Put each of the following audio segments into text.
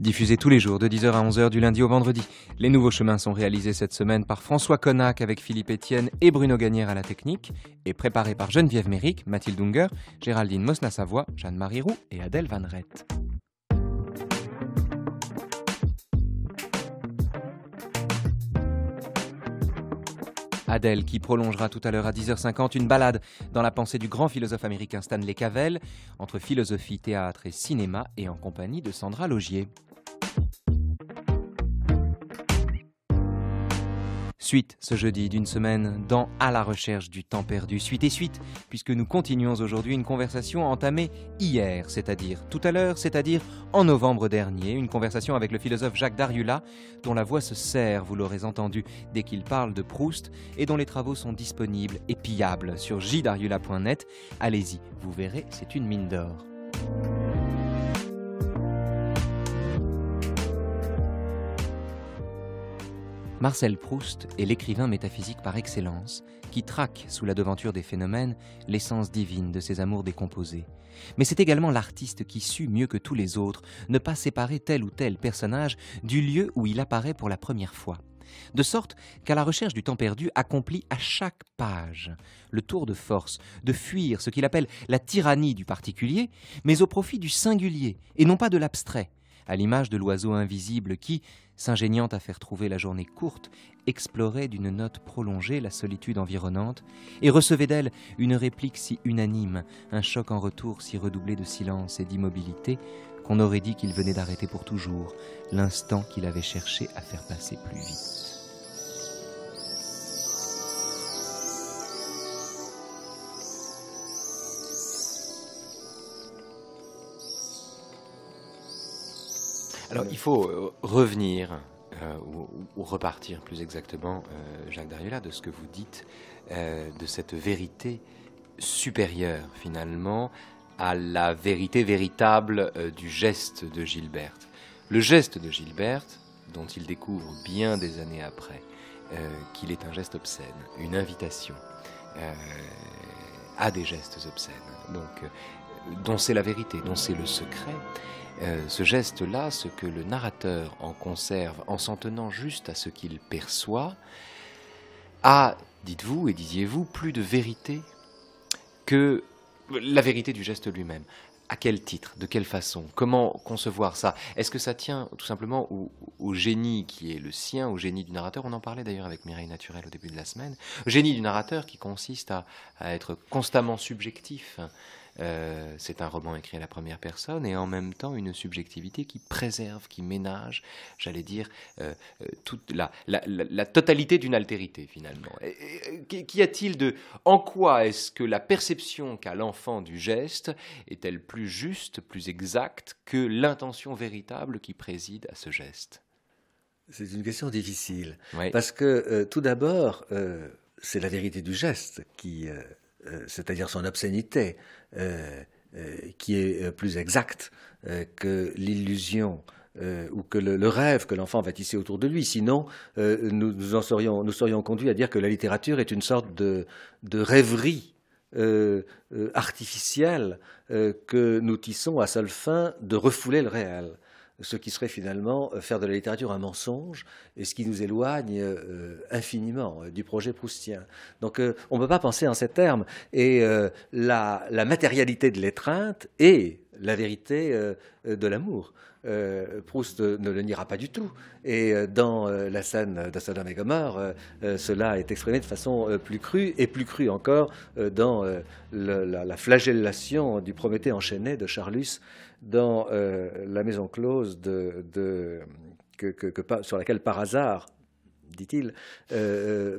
Diffusé tous les jours de 10h à 11h du lundi au vendredi. Les nouveaux chemins sont réalisés cette semaine par François Connac avec Philippe Etienne et Bruno Gagnère à la technique et préparés par Geneviève Méric, Mathilde Unger, Géraldine Mosna-Savoie, Jeanne-Marie Roux et Adèle Van Rett. Adèle qui prolongera tout à l'heure à 10h50 une balade dans la pensée du grand philosophe américain Stanley Cavell, entre philosophie, théâtre et cinéma et en compagnie de Sandra Logier. Suite ce jeudi d'une semaine dans À la recherche du temps perdu. Suite et suite, puisque nous continuons aujourd'hui une conversation entamée hier, c'est-à-dire tout à l'heure, c'est-à-dire en novembre dernier. Une conversation avec le philosophe Jacques Dariulla, dont la voix se serre, vous l'aurez entendu, dès qu'il parle de Proust, et dont les travaux sont disponibles et pillables sur jdariulla.net. Allez-y, vous verrez, c'est une mine d'or. Marcel Proust est l'écrivain métaphysique par excellence qui traque sous la devanture des phénomènes l'essence divine de ses amours décomposés. Mais c'est également l'artiste qui sut, mieux que tous les autres, ne pas séparer tel ou tel personnage du lieu où il apparaît pour la première fois. De sorte qu'à la recherche du temps perdu accomplit à chaque page le tour de force de fuir ce qu'il appelle la tyrannie du particulier, mais au profit du singulier et non pas de l'abstrait, à l'image de l'oiseau invisible qui, s'ingéniant à faire trouver la journée courte, explorait d'une note prolongée la solitude environnante et recevait d'elle une réplique si unanime, un choc en retour si redoublé de silence et d'immobilité qu'on aurait dit qu'il venait d'arrêter pour toujours l'instant qu'il avait cherché à faire passer plus vite. Alors, il faut revenir, ou repartir plus exactement, Jacques Dariulla, de ce que vous dites, de cette vérité supérieure, finalement, à la vérité véritable du geste de Gilberte. Le geste de Gilberte, dont il découvre bien des années après qu'il est un geste obscène, une invitation à des gestes obscènes, donc, dont c'est la vérité, dont c'est le secret. Ce geste-là, ce que le narrateur en conserve en s'en tenant juste à ce qu'il perçoit, a, dites-vous et disiez-vous, plus de vérité que la vérité du geste lui-même. À quel titre? De quelle façon? Comment concevoir ça? Est-ce que ça tient tout simplement au génie qui est le sien, au génie du narrateur? On en parlait d'ailleurs avec Mireille Naturel au début de la semaine. Le génie du narrateur qui consiste à être constamment subjectif. C'est un roman écrit à la première personne et en même temps une subjectivité qui préserve, qui ménage, j'allais dire, toute la totalité d'une altérité finalement. Qu'y a-t-il de... En quoi est-ce que la perception qu'a l'enfant du geste est-elle plus juste, plus exacte que l'intention véritable qui préside à ce geste? C'est une question difficile, oui. Parce que tout d'abord, c'est la vérité du geste qui... c'est-à-dire son obscénité, qui est plus exacte que l'illusion ou que le rêve que l'enfant va tisser autour de lui. Sinon, nous serions conduits à dire que la littérature est une sorte de rêverie artificielle que nous tissons à seule fin de refouler le réel. Ce qui serait finalement faire de la littérature un mensonge et ce qui nous éloigne infiniment du projet proustien. Donc on ne peut pas penser en ces termes. Et la matérialité de l'étreinte est la vérité de l'amour. Proust ne le niera pas du tout. Et dans la scène de Sodome et Gomorrhe, cela est exprimé de façon plus crue, et plus crue encore dans la flagellation du Prométhée enchaîné de Charlus dans la maison close sur laquelle, par hasard, dit-il,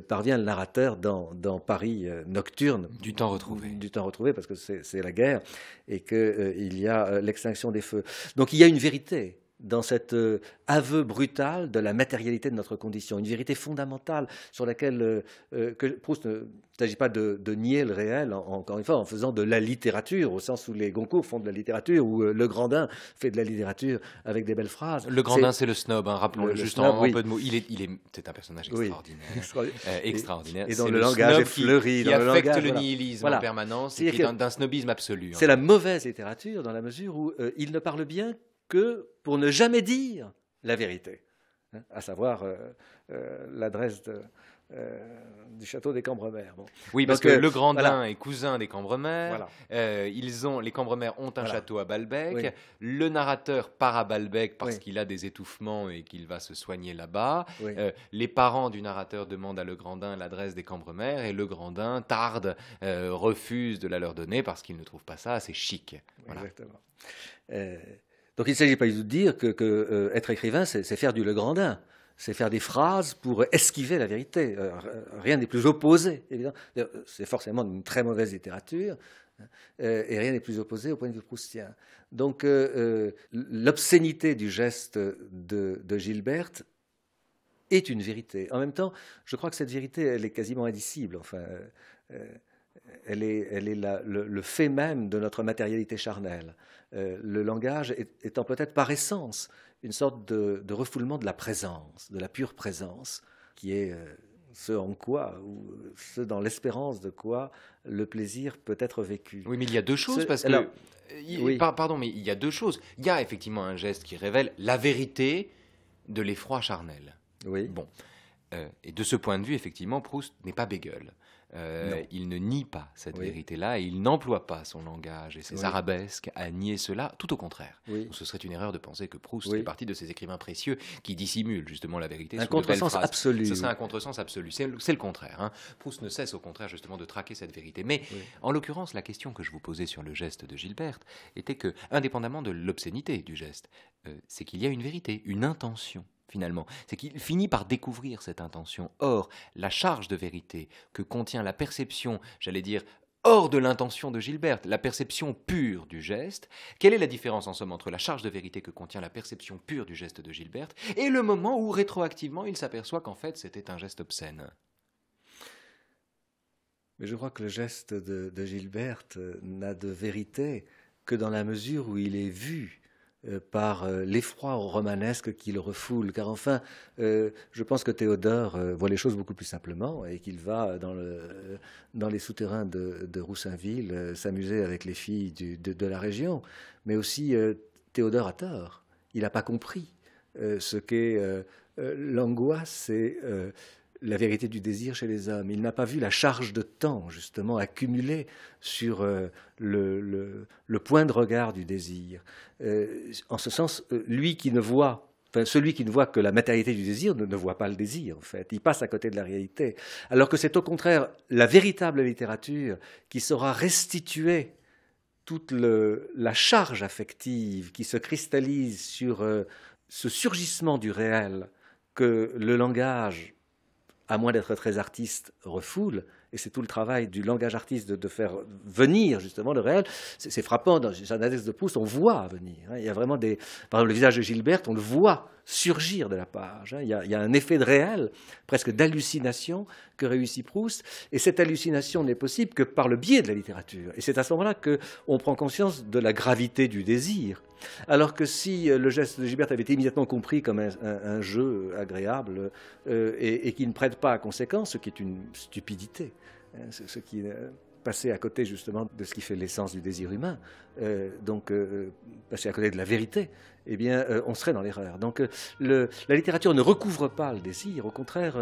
parvient le narrateur dans Paris nocturne. Du temps retrouvé. Du temps retrouvé, parce que c'est la guerre, et qu'il y a l'extinction des feux. Donc il y a une vérité dans cet aveu brutal de la matérialité de notre condition, une vérité fondamentale sur laquelle que Proust ne s'agit pas de nier le réel, encore une fois, en faisant de la littérature, au sens où les Goncourt font de la littérature, où Le Grandin fait de la littérature avec des belles phrases. Le Grandin, c'est le snob, hein, rappelons-le juste en peu de mots. C'est un personnage extraordinaire. Oui. Extraordinaire. Et dont le langage est fleuri. Qui affecte le nihilisme en permanence, et qui est d'un snobisme absolu. C'est la mauvaise littérature, dans la mesure où il ne parle bien que pour ne jamais dire la vérité, hein, à savoir l'adresse du château des Cambremer. Bon. Oui, parce Donc, que le Grandin voilà. est cousin des Cambremer. Voilà. Les Cambremer ont un Voilà. château à Balbec. Oui. Le narrateur part à Balbec parce Oui. qu'il a des étouffements et qu'il va se soigner là-bas. Oui. Les parents du narrateur demandent à Le Grandin l'adresse des Cambremer et Le Grandin tarde, refuse de la leur donner parce qu'il ne trouve pas ça assez chic. Voilà. Exactement. Donc il ne s'agit pas du tout de dire que être écrivain, c'est faire du Le Grandin. C'est faire des phrases pour esquiver la vérité. Rien n'est plus opposé, évidemment. C'est forcément une très mauvaise littérature, et rien n'est plus opposé au point de vue proustien. Donc l'obscénité du geste de Gilberte est une vérité. En même temps, je crois que cette vérité, elle est quasiment indicible. Enfin, elle est le fait même de notre matérialité charnelle. Le langage étant peut-être par essence une sorte de refoulement de la présence, de la pure présence, qui est ce en quoi, ou ce dans l'espérance de quoi le plaisir peut être vécu. Oui, mais il y a deux choses, parce que... Alors, oui. Pardon, mais il y a deux choses. Il y a effectivement un geste qui révèle la vérité de l'effroi charnel. Oui. Bon. Et de ce point de vue, effectivement, Proust n'est pas bégueule. Il ne nie pas cette vérité-là et il n'emploie pas son langage et ses arabesques à nier cela, tout au contraire. Donc, ce serait une erreur de penser que Proust fait partie de ces écrivains précieux qui dissimulent justement la vérité. Un contresens absolu. Ce serait un contresens absolu. C'est le contraire. Hein. Proust ne cesse au contraire justement de traquer cette vérité. Mais en l'occurrence, la question que je vous posais sur le geste de Gilberte était que, indépendamment de l'obscénité du geste, c'est qu'il y a une vérité, une intention. Finalement, c'est qu'il finit par découvrir cette intention. Or, la charge de vérité que contient la perception, j'allais dire, hors de l'intention de Gilberte, la perception pure du geste, quelle est la différence en somme entre la charge de vérité que contient la perception pure du geste de Gilberte et le moment où rétroactivement il s'aperçoit qu'en fait c'était un geste obscène? Mais je crois que le geste de Gilberte n'a de vérité que dans la mesure où il est vu par l'effroi romanesque qui le refoule. Car enfin, je pense que Théodore voit les choses beaucoup plus simplement et qu'il va dans les souterrains de Roussainville s'amuser avec les filles de la région. Mais aussi, Théodore a tort. Il n'a pas compris ce qu'est l'angoisse et la vérité du désir chez les hommes. Il n'a pas vu la charge de temps, justement, accumulée sur le point de regard du désir. En ce sens, celui qui ne voit que la matérialité du désir ne voit pas le désir, en fait. Il passe à côté de la réalité. Alors que c'est au contraire la véritable littérature qui saura restituer toute la charge affective qui se cristallise sur ce surgissement du réel que le langage, à moins d'être très artiste, refoule. Et c'est tout le travail du langage artiste de faire venir justement le réel. C'est frappant, dans l'analyse de Proust, on voit venir. Hein. Il y a vraiment par exemple, le visage de Gilberte, on le voit surgir de la page. Hein. Il y a un effet de réel, presque d'hallucination, que réussit Proust. Et cette hallucination n'est possible que par le biais de la littérature. Et c'est à ce moment-là qu'on prend conscience de la gravité du désir. Alors que si le geste de Gilberte avait été immédiatement compris comme un jeu agréable et qui ne prête pas à conséquence, ce qui est une stupidité, hein, ce qui est passer à côté justement de ce qui fait l'essence du désir humain, donc passer à côté de la vérité, eh bien on serait dans l'erreur. Donc la littérature ne recouvre pas le désir, au contraire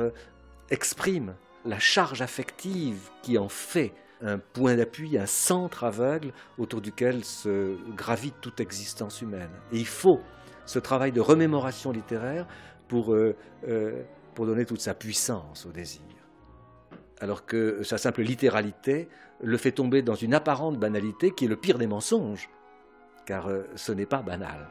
exprime la charge affective qui en fait un point d'appui, un centre aveugle autour duquel se gravite toute existence humaine. Et il faut ce travail de remémoration littéraire pour donner toute sa puissance au désir. Alors que sa simple littéralité le fait tomber dans une apparente banalité qui est le pire des mensonges, car ce n'est pas banal.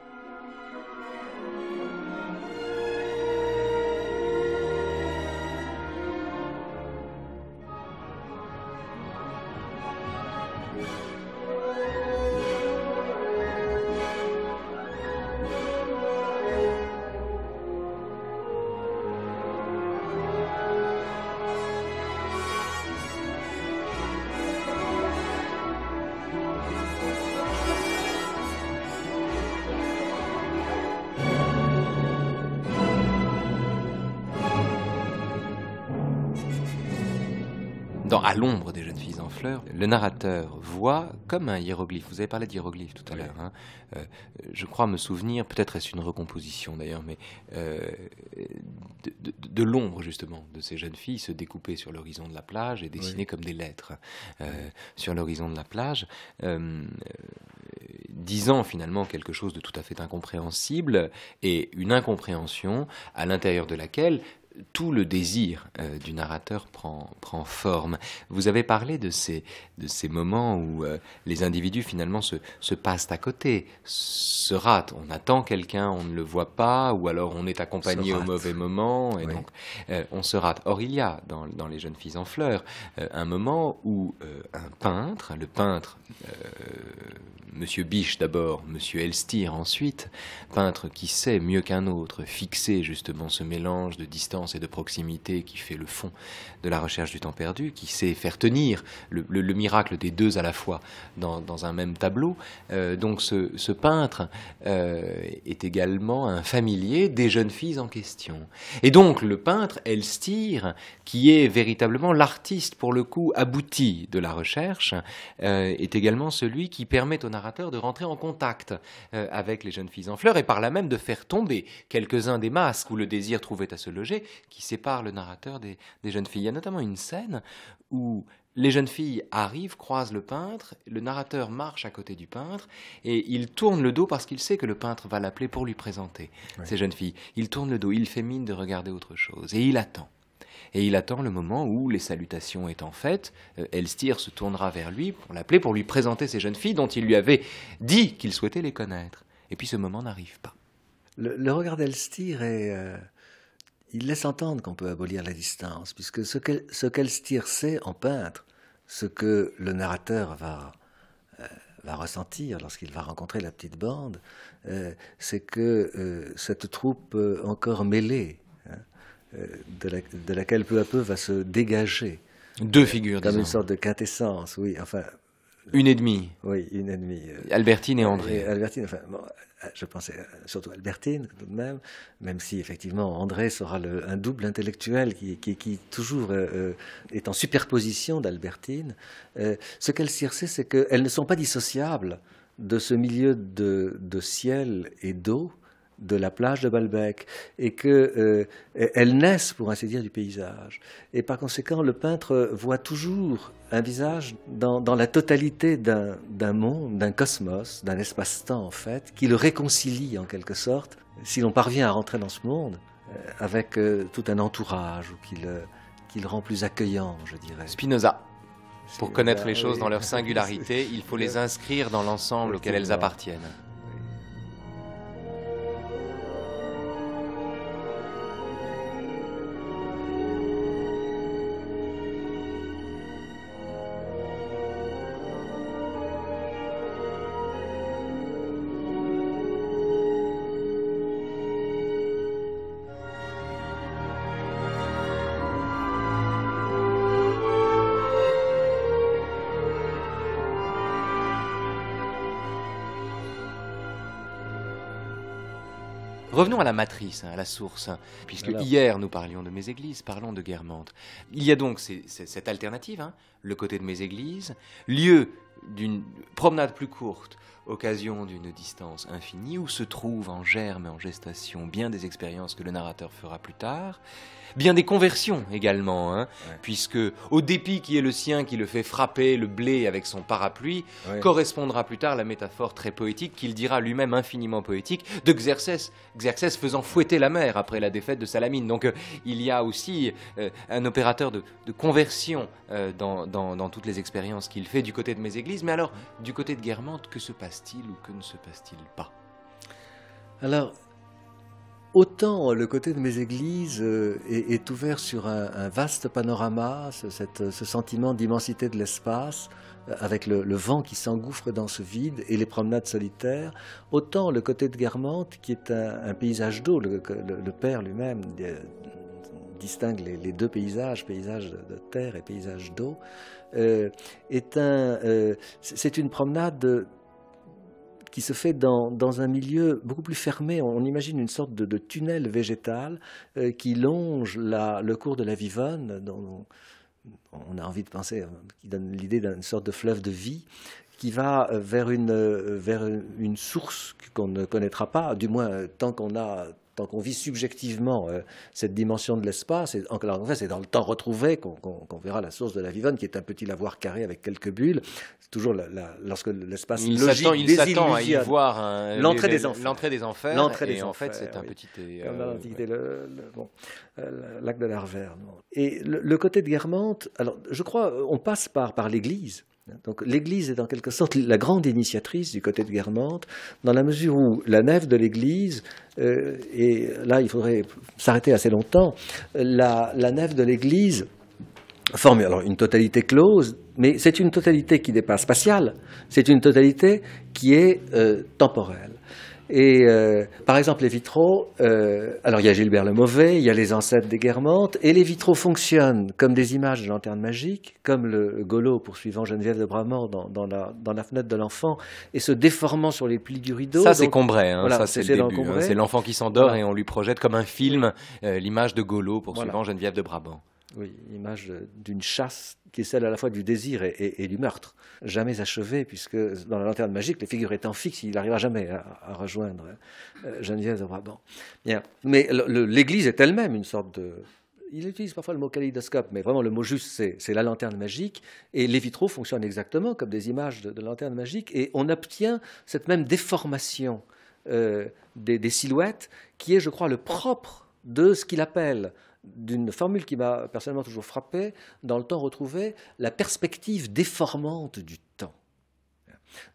dans À l'ombre des jeunes filles en fleurs, le narrateur voit comme un hiéroglyphe. Vous avez parlé d'hiéroglyphe tout à l'heure. Hein. Je crois me souvenir, peut-être est-ce une recomposition d'ailleurs, mais de l'ombre justement de ces jeunes filles se découper sur l'horizon de la plage et dessiner comme des lettres sur l'horizon de la plage, disant finalement quelque chose de tout à fait incompréhensible et une incompréhension à l'intérieur de laquelle tout le désir du narrateur prend forme. Vous avez parlé de ces moments où les individus finalement se passent à côté, se ratent. On attend quelqu'un, on ne le voit pas, ou alors on est accompagné au mauvais moment, et donc on se rate. Or, il y a dans Les jeunes filles en fleurs un moment où un peintre, le peintre Monsieur Biche d'abord, Monsieur Elstir ensuite, peintre qui sait mieux qu'un autre fixer justement ce mélange de distance et de proximité qui fait le fond de la recherche du temps perdu, qui sait faire tenir le miracle des deux à la fois dans un même tableau. Donc ce peintre est également un familier des jeunes filles en question. Et donc le peintre Elstir, qui est véritablement l'artiste pour le coup abouti de la recherche, est également celui qui permet au narrateur de rentrer en contact avec les jeunes filles en fleurs et par là même de faire tomber quelques-uns des masques où le désir trouvait à se loger qui séparent le narrateur des jeunes filles. Il y a notamment une scène où les jeunes filles arrivent, croisent le peintre, le narrateur marche à côté du peintre et il tourne le dos parce qu'il sait que le peintre va l'appeler pour lui présenter ces jeunes filles. Il tourne le dos, il fait mine de regarder autre chose et il attend. Et il attend le moment où, les salutations étant faites, Elstir se tournera vers lui pour l'appeler, pour lui présenter ces jeunes filles dont il lui avait dit qu'il souhaitait les connaître. Et puis ce moment n'arrive pas. Le regard d'Elstir il laisse entendre qu'on peut abolir la distance, puisque ce qu'Elstir sait en peintre, ce que le narrateur va ressentir lorsqu'il va rencontrer la petite bande, c'est que cette troupe encore mêlée, de laquelle peu à peu va se dégager. Deux figures, comme disons. une sorte de quintessence, oui, enfin... Une et demie. Oui, une et demie. Albertine et André. Albertine, enfin, bon, je pensais surtout à Albertine, tout de même si effectivement André sera un double intellectuel qui toujours est en superposition d'Albertine. Ce qu'elle sait, c'est qu'elles ne sont pas dissociables de ce milieu de ciel et d'eau de la plage de Balbec, et qu'elles naissent, pour ainsi dire, du paysage. Et par conséquent, le peintre voit toujours un visage dans la totalité d'un monde, d'un cosmos, d'un espace-temps, en fait, qui le réconcilie, en quelque sorte, si l'on parvient à rentrer dans ce monde, avec tout un entourage, ou qui le rend plus accueillant, je dirais. Spinoza. Pour connaître les choses dans leur singularité, il faut les inscrire dans l'ensemble auquel elles appartiennent. Revenons à la matrice, à la source, puisque hier nous parlions de Méséglise, parlons de Guermantes. Il y a donc cette alternative, le côté de Méséglise, lieu d'une promenade plus courte, occasion d'une distance infinie, où se trouvent en germe et en gestation bien des expériences que le narrateur fera plus tard, bien des conversions également, puisque au dépit qui est le sien, qui le fait frapper le blé avec son parapluie, correspondra plus tard la métaphore très poétique qu'il dira lui-même infiniment poétique de Xerxès faisant fouetter la mer après la défaite de Salamine. Donc il y a aussi un opérateur de conversion dans toutes les expériences qu'il fait du côté de Méséglise. Mais alors, du côté de Guermantes, que se passe-t-il ou que ne se passe-t-il pas? Alors, autant le côté de Méséglise est ouvert sur un vaste panorama, ce sentiment d'immensité de l'espace, avec le vent qui s'engouffre dans ce vide et les promenades solitaires, autant le côté de Guermantes, qui est un paysage d'eau, le père lui-même distingue les deux paysages, paysage de terre et paysage d'eau, c'est une promenade qui se fait dans un milieu beaucoup plus fermé. On imagine une sorte de tunnel végétal qui longe le cours de la Vivonne, on a envie de penser, qui donne l'idée d'une sorte de fleuve de vie qui va vers une source qu'on ne connaîtra pas, du moins tant qu'on vit subjectivement cette dimension de l'espace. En fait, c'est dans le temps retrouvé qu'on verra la source de la Vivonne, qui est un petit lavoir carré avec quelques bulles. C'est toujours lorsque l'espace logique il s'attend à y voir l'entrée des enfers. Et en fait, c'est un petit... Comme dans l'Antiquité, lac de l'Arverne. Et le côté de Guermantes, alors je crois, on passe par l'Église. Donc l'Église est en quelque sorte la grande initiatrice du côté de Guermantes, dans la mesure où la nef de l'Église, et là il faudrait s'arrêter assez longtemps, la nef de l'Église forme alors une totalité close, mais c'est une totalité qui n'est pas spatiale, c'est une totalité qui est temporelle. Et par exemple, les vitraux, alors il y a Gilbert le Mauvais, il y a les ancêtres des Guermantes, et les vitraux fonctionnent comme des images de lanterne magique, comme le Golo poursuivant Geneviève de Bramort dans la fenêtre de l'enfant, et se déformant sur les plis du rideau. Ça, c'est Combray, voilà, ça c'est le début. C'est l'enfant qui s'endort, voilà. Et on lui projette comme un film l'image de Golo poursuivant voilà. Geneviève de Brabant. Oui, image d'une chasse qui est celle à la fois du désir et du meurtre, jamais achevée, puisque dans la lanterne magique, les figures étant fixes, il n'arrivera jamais à rejoindre Geneviève de Brabant. Bien. Mais l'Église est elle-même une sorte de... Il utilise parfois le mot kaléidoscope, mais vraiment le mot juste, c'est la lanterne magique, et les vitraux fonctionnent exactement comme des images de lanterne magique, et on obtient cette même déformation des silhouettes, qui est, je crois, le propre de ce qu'il appelle... d'une formule qui m'a personnellement toujours frappé, dans le temps retrouvé, la perspective déformante du temps.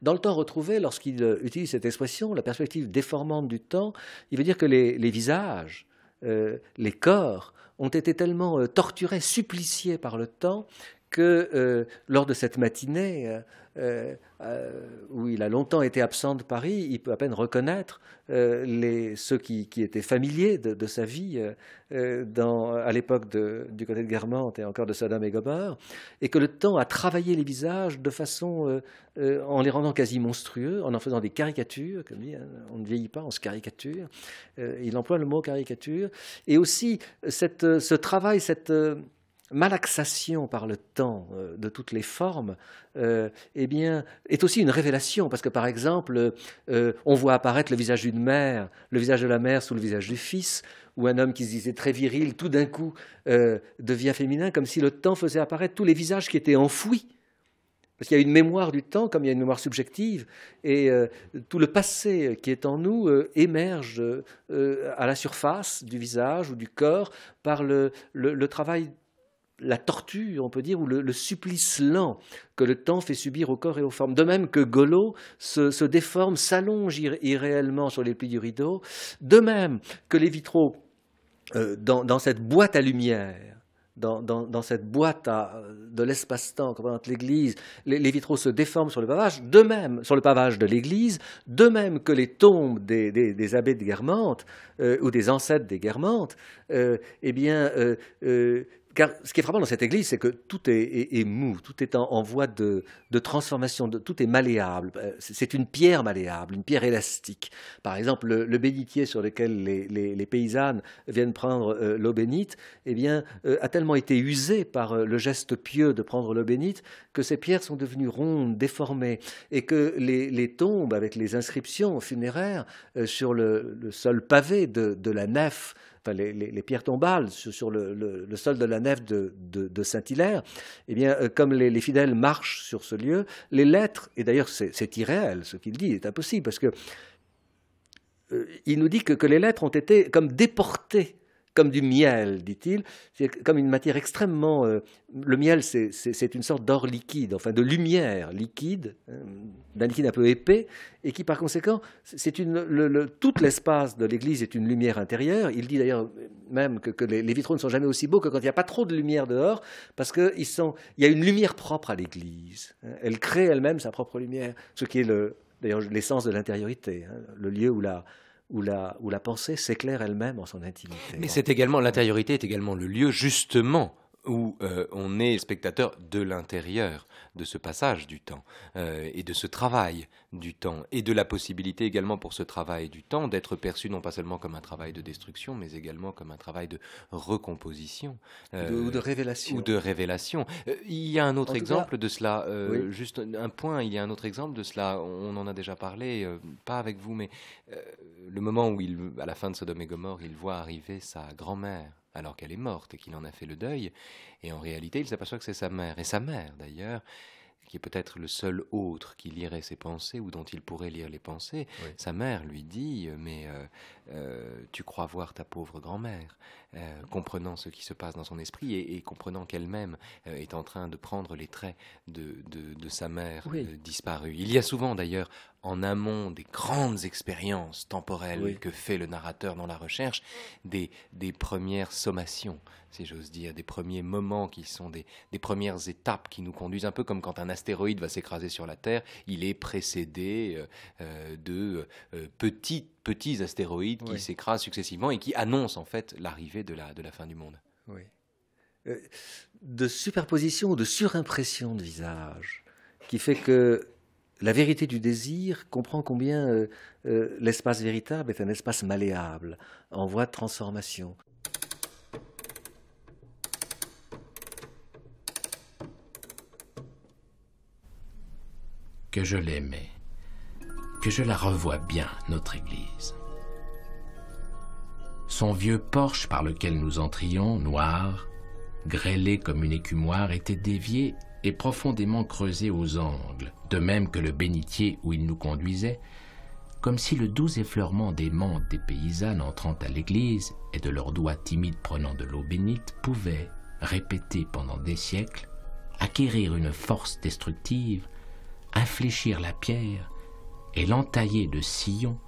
Dans le temps retrouvé, lorsqu'il utilise cette expression, la perspective déformante du temps, il veut dire que les visages, les corps, ont été tellement torturés, suppliciés par le temps, que lors de cette matinée où il a longtemps été absent de Paris, il peut à peine reconnaître ceux qui étaient familiers de sa vie à l'époque du côté de Guermantes et encore de Sodome et Gomorrhe, et que le temps a travaillé les visages de façon, en les rendant quasi monstrueux, en faisant des caricatures, comme dit, on ne vieillit pas, on se caricature. Il emploie le mot caricature, et aussi ce travail, cette malaxation par le temps de toutes les formes, eh bien, est aussi une révélation, parce que par exemple, on voit apparaître le visage d'une mère, le visage de la mère sous le visage du fils, ou un homme qui se disait très viril, tout d'un coup devient féminin, comme si le temps faisait apparaître tous les visages qui étaient enfouis. Parce qu'il y a une mémoire du temps, comme il y a une mémoire subjective, et tout le passé qui est en nous émerge à la surface du visage ou du corps par le travail, la torture, on peut dire, ou le supplice lent que le temps fait subir au corps et aux formes. De même que Golo se déforme, s'allonge irréellement sur les plis du rideau, de même que les vitraux, dans cette boîte à lumière, dans cette boîte de l'espace-temps que représente l'Église, les vitraux se déforment sur le pavage, de même sur le pavage de l'Église, de même que les tombes des abbés de Guermantes ou des ancêtres des Guermantes, eh bien, car ce qui est frappant dans cette église, c'est que tout est mou, tout est en voie de transformation, tout est malléable. C'est une pierre malléable, une pierre élastique. Par exemple, le bénitier sur lequel les paysannes viennent prendre l'eau bénite, eh bien, a tellement été usé par le geste pieux de prendre l'eau bénite que ces pierres sont devenues rondes, déformées, et que les tombes avec les inscriptions funéraires sur le sol pavé de la nef, les pierres tombales sur le sol de la nef de Saint-Hilaire, eh bien, comme les fidèles marchent sur ce lieu, les lettres, et d'ailleurs c'est irréel, ce qu'il dit est impossible, parce que il nous dit que les lettres ont été comme déportées, comme du miel, dit-il, c'est comme une matière extrêmement... le miel, c'est une sorte d'or liquide, enfin de lumière liquide, d'un liquide un peu épais, et qui par conséquent, tout l'espace de l'église est une lumière intérieure. Il dit d'ailleurs même que les vitraux ne sont jamais aussi beaux que quand il n'y a pas trop de lumière dehors, parce qu'il y a une lumière propre à l'église. Elle crée elle-même sa propre lumière, ce qui est d'ailleurs l'essence de l'intériorité, le lieu où la pensée s'éclaire elle-même en son intimité. Mais l'intériorité est également le lieu, justement, où on est spectateur de l'intérieur de ce passage du temps et de ce travail du temps et de la possibilité également pour ce travail du temps d'être perçu non pas seulement comme un travail de destruction mais également comme un travail de recomposition ou de révélation. Ou de révélation. Il y a un autre exemple de cela, oui. juste un point, il y a un autre exemple de cela, on en a déjà parlé, pas avec vous, mais le moment où à la fin de Sodome et Gomorrhe, il voit arriver sa grand-mère alors qu'elle est morte et qu'il en a fait le deuil. Et en réalité, il s'aperçoit que c'est sa mère. Et sa mère, d'ailleurs, qui est peut-être le seul autre qui lirait ses pensées ou dont il pourrait lire les pensées, oui. Sa mère lui dit « Mais tu crois voir ta pauvre grand-mère ?» comprenant ce qui se passe dans son esprit et comprenant qu'elle-même est en train de prendre les traits de sa mère oui. Disparue. Il y a souvent, d'ailleurs, en amont des grandes expériences temporelles oui. que fait le narrateur dans la recherche, des premières sommations, si j'ose dire, des premiers moments qui sont des premières étapes qui nous conduisent un peu comme quand un astéroïde va s'écraser sur la Terre, il est précédé de petits astéroïdes qui oui. s'écrasent successivement et qui annoncent en fait l'arrivée de la fin du monde. Oui. De superposition ou de surimpression de visage qui fait que la vérité du désir comprend combien l'espace véritable est un espace malléable, en voie de transformation. Que je l'aimais, que je la revois bien, notre église. Son vieux porche par lequel nous entrions, noir, grêlé comme une écumoire, était dévié et profondément creusé aux angles, de même que le bénitier où il nous conduisait, comme si le doux effleurement des mantes des paysannes entrant à l'église et de leurs doigts timides prenant de l'eau bénite pouvait, répété pendant des siècles, acquérir une force destructive, infléchir la pierre et l'entailler de sillons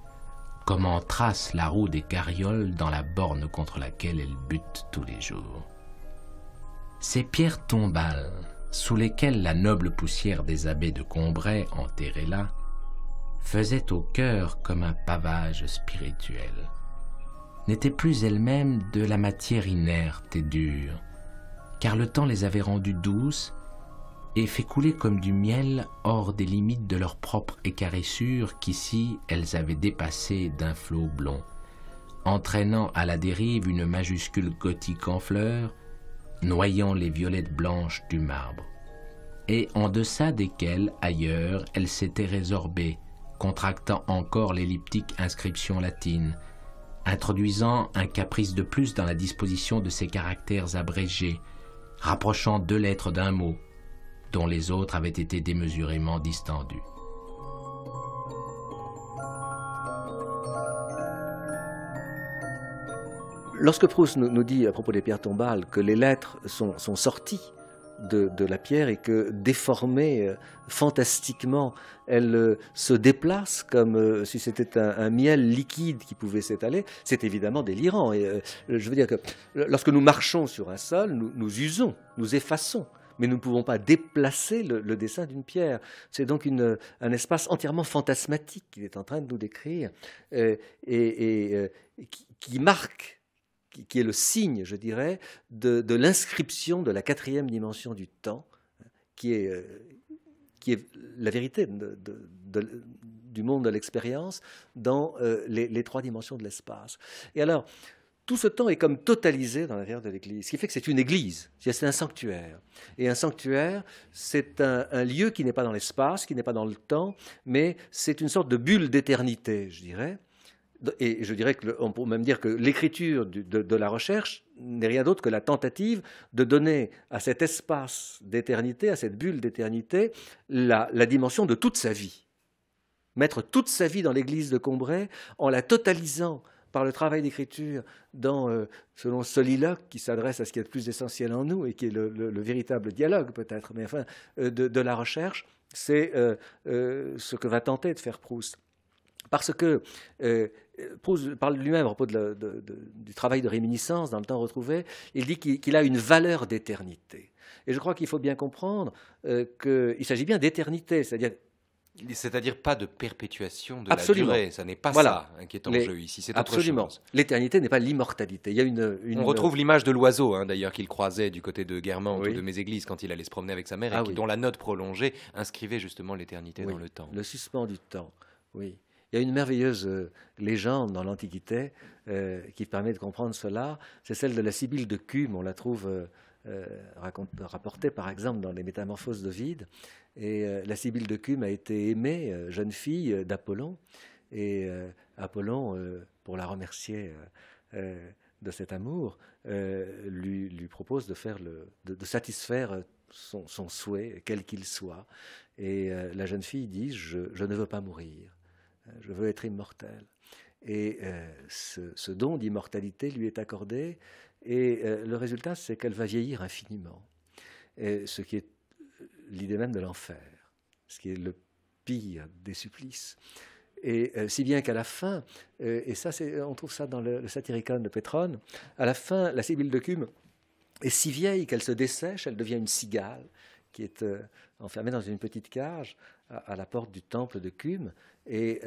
comme en trace la roue des carrioles dans la borne contre laquelle elle bute tous les jours. Ces pierres tombales, sous lesquelles la noble poussière des abbés de Combray, enterrés là, faisait au cœur comme un pavage spirituel, n'étaient plus elles-mêmes de la matière inerte et dure, car le temps les avait rendues douces et fait couler comme du miel hors des limites de leur propre écarissure qu'ici elles avaient dépassé d'un flot blond, entraînant à la dérive une majuscule gothique en fleurs, noyant les violettes blanches du marbre, et en deçà desquelles, ailleurs, elles s'étaient résorbées, contractant encore l'elliptique inscription latine, introduisant un caprice de plus dans la disposition de ces caractères abrégés, rapprochant deux lettres d'un mot, dont les autres avaient été démesurément distendus. Lorsque Proust nous dit à propos des pierres tombales que les lettres sont sorties de la pierre et que déformées fantastiquement, elles se déplacent comme si c'était un miel liquide qui pouvait s'étaler, c'est évidemment délirant. Et je veux dire que lorsque nous marchons sur un sol, nous usons, nous effaçons, mais nous ne pouvons pas déplacer le dessin d'une pierre. C'est donc un espace entièrement fantasmatique qu'il est en train de nous décrire qui marque, qui est le signe, je dirais, de l'inscription de la quatrième dimension du temps, qui est la vérité du monde de l'expérience dans les trois dimensions de l'espace. Et alors, tout ce temps est comme totalisé dans l'intérieur de l'Église, ce qui fait que c'est une église, c'est un sanctuaire. Et un sanctuaire, c'est un lieu qui n'est pas dans l'espace, qui n'est pas dans le temps, mais c'est une sorte de bulle d'éternité, je dirais. Et je dirais qu'on peut même dire que l'écriture de la recherche n'est rien d'autre que la tentative de donner à cet espace d'éternité, à cette bulle d'éternité, la dimension de toute sa vie. Mettre toute sa vie dans l'église de Combray en la totalisant par le travail d'écriture selon Soliloque, qui s'adresse à ce qui est le plus essentiel en nous et qui est le véritable dialogue peut-être, mais enfin de la recherche, c'est ce que va tenter de faire Proust. Parce que Proust parle lui-même à propos du travail de réminiscence dans le temps retrouvé, il dit qu'il a une valeur d'éternité. Et je crois qu'il faut bien comprendre qu'il s'agit bien d'éternité, c'est-à-dire C'est-à-dire pas de perpétuation de Absolument. la durée. Ça n'est pas Voilà. ça qui est en jeu ici. C'est autre Absolument. chose. L'éternité n'est pas l'immortalité. Il y a On retrouve l'image de l'oiseau, hein, d'ailleurs, qu'il croisait du côté de Guermantes Oui. ou de Méséglise quand il allait se promener avec sa mère, Ah et oui. dont la note prolongée inscrivait justement l'éternité Oui, dans le temps. le suspens du temps, oui. Il y a une merveilleuse légende dans l'Antiquité qui permet de comprendre cela. C'est celle de la Sibylle de Cumes. On la trouve rapportée, par exemple, dans les Métamorphoses d'Ovide. Et la Sibylle de Cumes a été aimée, jeune fille d'Apollon. Et Apollon, pour la remercier de cet amour, lui propose de satisfaire son souhait, quel qu'il soit. Et la jeune fille dit, je ne veux pas mourir, je veux être immortelle. Et ce don d'immortalité lui est accordé, et le résultat, c'est qu'elle va vieillir infiniment, et ce qui est l'idée même de l'enfer, ce qui est le pire des supplices. Et si bien qu'à la fin, et ça on trouve ça dans le Satyricon de Pétrone, à la fin, la Sibylle de Cumes est si vieille qu'elle se dessèche, elle devient une cigale qui est enfermée dans une petite cage à la porte du temple de Cumes. Et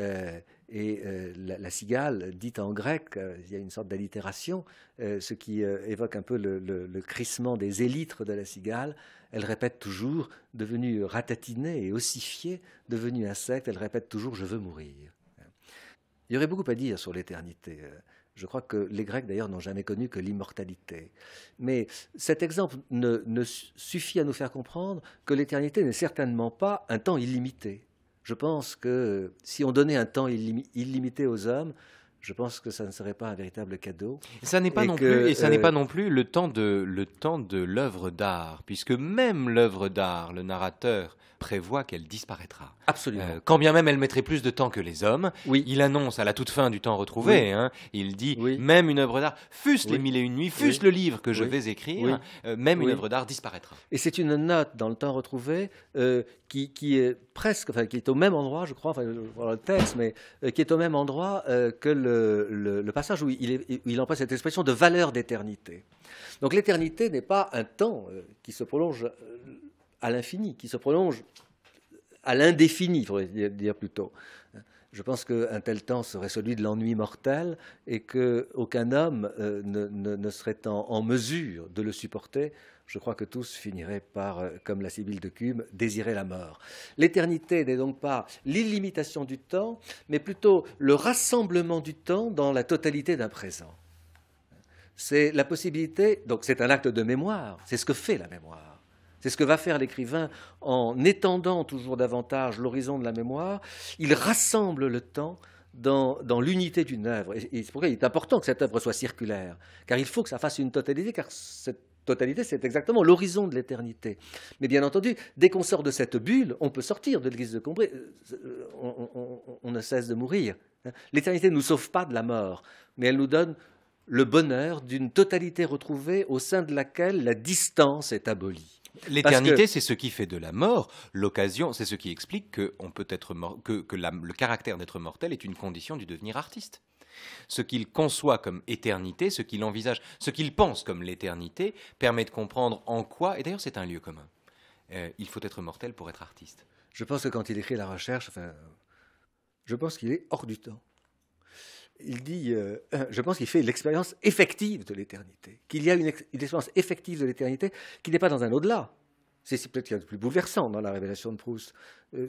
la cigale, dite en grec, il y a une sorte d'allitération, ce qui évoque un peu le crissement des élytres de la cigale. Elle répète toujours, devenue ratatinée et ossifiée, devenue insecte, elle répète toujours « je veux mourir ». Il y aurait beaucoup à dire sur l'éternité. Je crois que les Grecs, d'ailleurs, n'ont jamais connu que l'immortalité. Mais cet exemple ne suffit à nous faire comprendre que l'éternité n'est certainement pas un temps illimité. Je pense que si on donnait un temps illimité aux hommes, je pense que ça ne serait pas un véritable cadeau. Ça n'est pas non plus, et ça n'est pas non plus le temps de l'œuvre d'art, puisque même l'œuvre d'art, le narrateur prévoit qu'elle disparaîtra. Absolument. Quand bien même elle mettrait plus de temps que les hommes, oui. Il annonce à la toute fin du temps retrouvé, oui. hein, il dit, oui. même une œuvre d'art, fût-ce les oui. 1001 nuits, fût-ce le livre que je vais écrire, même une œuvre d'art disparaîtra. Et c'est une note dans le temps retrouvé qui est presque, enfin, qui est au même endroit, je crois, enfin, dans le texte, mais qui est au même endroit que le passage où il emploie cette expression de valeur d'éternité. Donc l'éternité n'est pas un temps qui se prolonge à l'infini, qui se prolonge à l'indéfini, il faudrait dire plutôt. Je pense qu'un tel temps serait celui de l'ennui mortel et qu'aucun homme ne serait en mesure de le supporter. Je crois que tous finiraient par, comme la Sibylle de Cumes, désirer la mort. L'éternité n'est donc pas l'illimitation du temps, mais plutôt le rassemblement du temps dans la totalité d'un présent. C'est la possibilité, donc c'est un acte de mémoire, c'est ce que fait la mémoire. C'est ce que va faire l'écrivain en étendant toujours davantage l'horizon de la mémoire. Il rassemble le temps dans l'unité d'une œuvre. Et c'est pourquoi il est important que cette œuvre soit circulaire, car il faut que ça fasse une totalité, car cette totalité, c'est exactement l'horizon de l'éternité. Mais bien entendu, dès qu'on sort de cette bulle, on peut sortir de l'église de Combray. On ne cesse de mourir. L'éternité ne nous sauve pas de la mort, mais elle nous donne le bonheur d'une totalité retrouvée au sein de laquelle la distance est abolie. L'éternité, c'est ce qui fait de la mort l'occasion, c'est ce qui explique que le caractère d'être mortel est une condition du devenir artiste. Ce qu'il conçoit comme éternité, ce qu'il envisage, ce qu'il pense comme l'éternité, permet de comprendre en quoi, et d'ailleurs c'est un lieu commun, il faut être mortel pour être artiste. Je pense que quand il écrit La Recherche, je pense qu'il est hors du temps. Il dit, je pense qu'il fait l'expérience effective de l'éternité, qu'il y a une expérience effective de l'éternité qui n'est pas dans un au-delà. C'est peut-être ce qu'il y a de plus bouleversant dans la révélation de Proust.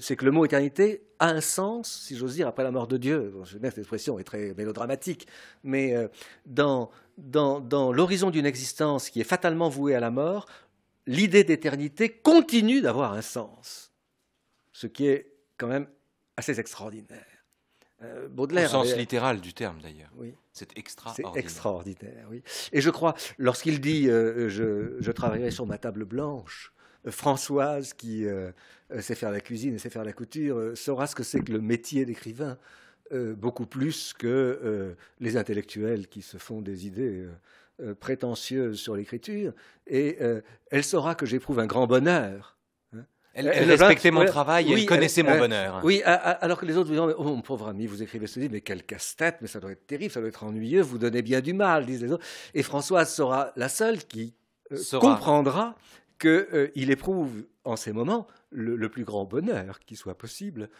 C'est que le mot éternité a un sens, si j'ose dire, après la mort de Dieu. Bon, cette expression est très mélodramatique, mais dans l'horizon d'une existence qui est fatalement vouée à la mort, l'idée d'éternité continue d'avoir un sens, ce qui est quand même assez extraordinaire. Baudelaire, au sens littéral du terme d'ailleurs. Oui. C'est extraordinaire. C'est extraordinaire, oui. Et je crois, lorsqu'il dit je travaillerai sur ma table blanche, Françoise, qui sait faire la cuisine et sait faire la couture, saura ce que c'est que le métier d'écrivain, beaucoup plus que les intellectuels qui se font des idées prétentieuses sur l'écriture. Et elle saura que j'éprouve un grand bonheur. Elle respectait mon travail et elle connaissait mon bonheur. Oui, alors que les autres vous disent « Oh, mon pauvre ami, vous écrivez ce livre, mais quel casse-tête, mais ça doit être terrible, ça doit être ennuyeux, vous donnez bien du mal, disent les autres. » Et Françoise sera la seule qui comprendra qu'il éprouve en ces moments le plus grand bonheur qui soit possible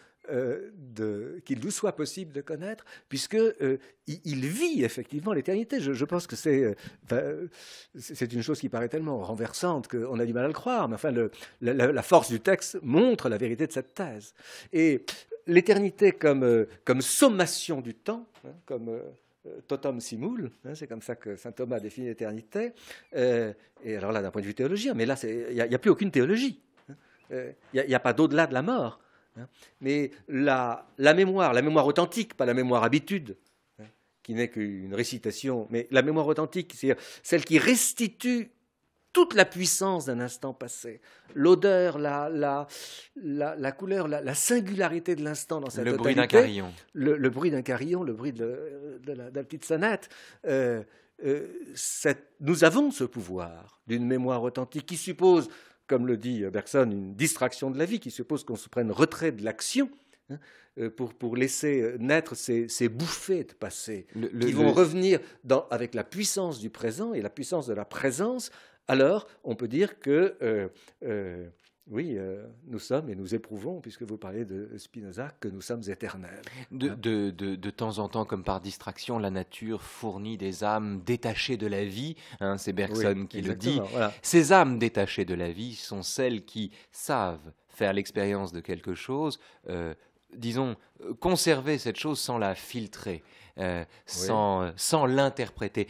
qu'il nous soit possible de connaître, puisque il vit effectivement l'éternité. Je pense que c'est une chose qui paraît tellement renversante qu'on a du mal à le croire, mais enfin la force du texte montre la vérité de cette thèse. Et l'éternité comme sommation du temps, hein, comme totum simul, hein, c'est comme ça que saint Thomas définit l'éternité. Et alors là, d'un point de vue théologien, mais là, il n'y a plus aucune théologie. Il n'y a pas d'au-delà de la mort. Hein. Mais la mémoire authentique, pas la mémoire habitude, hein, qui n'est qu'une récitation, mais la mémoire authentique, c'est celle qui restitue toute la puissance d'un instant passé, l'odeur, la couleur, la singularité de l'instant dans sa totalité. Le bruit d'un carillon. Le bruit d'un carillon, le bruit de la petite sonnette. Nous avons ce pouvoir d'une mémoire authentique qui suppose, comme le dit Bergson, une distraction de la vie, qui suppose qu'on se prenne retrait de l'action, hein, pour laisser naître ces bouffées de passé qui vont revenir avec la puissance du présent et la puissance de la présence. Alors, on peut dire que, oui, nous sommes et nous éprouvons, puisque vous parlez de Spinoza, que nous sommes éternels. De temps en temps, comme par distraction, la nature fournit des âmes détachées de la vie. Hein, c'est Bergson qui le dit. Voilà. Ces âmes détachées de la vie sont celles qui savent faire l'expérience de quelque chose, disons, conserver cette chose sans la filtrer. Sans l'interpréter.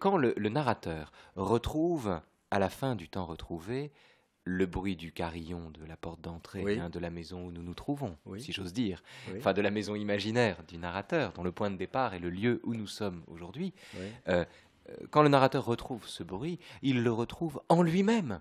Quand le narrateur retrouve, à la fin du temps retrouvé, le bruit du carillon de la porte d'entrée, hein, de la maison où nous nous trouvons, si j'ose dire, enfin de la maison imaginaire du narrateur, dont le point de départ est le lieu où nous sommes aujourd'hui, quand le narrateur retrouve ce bruit, il le retrouve en lui-même.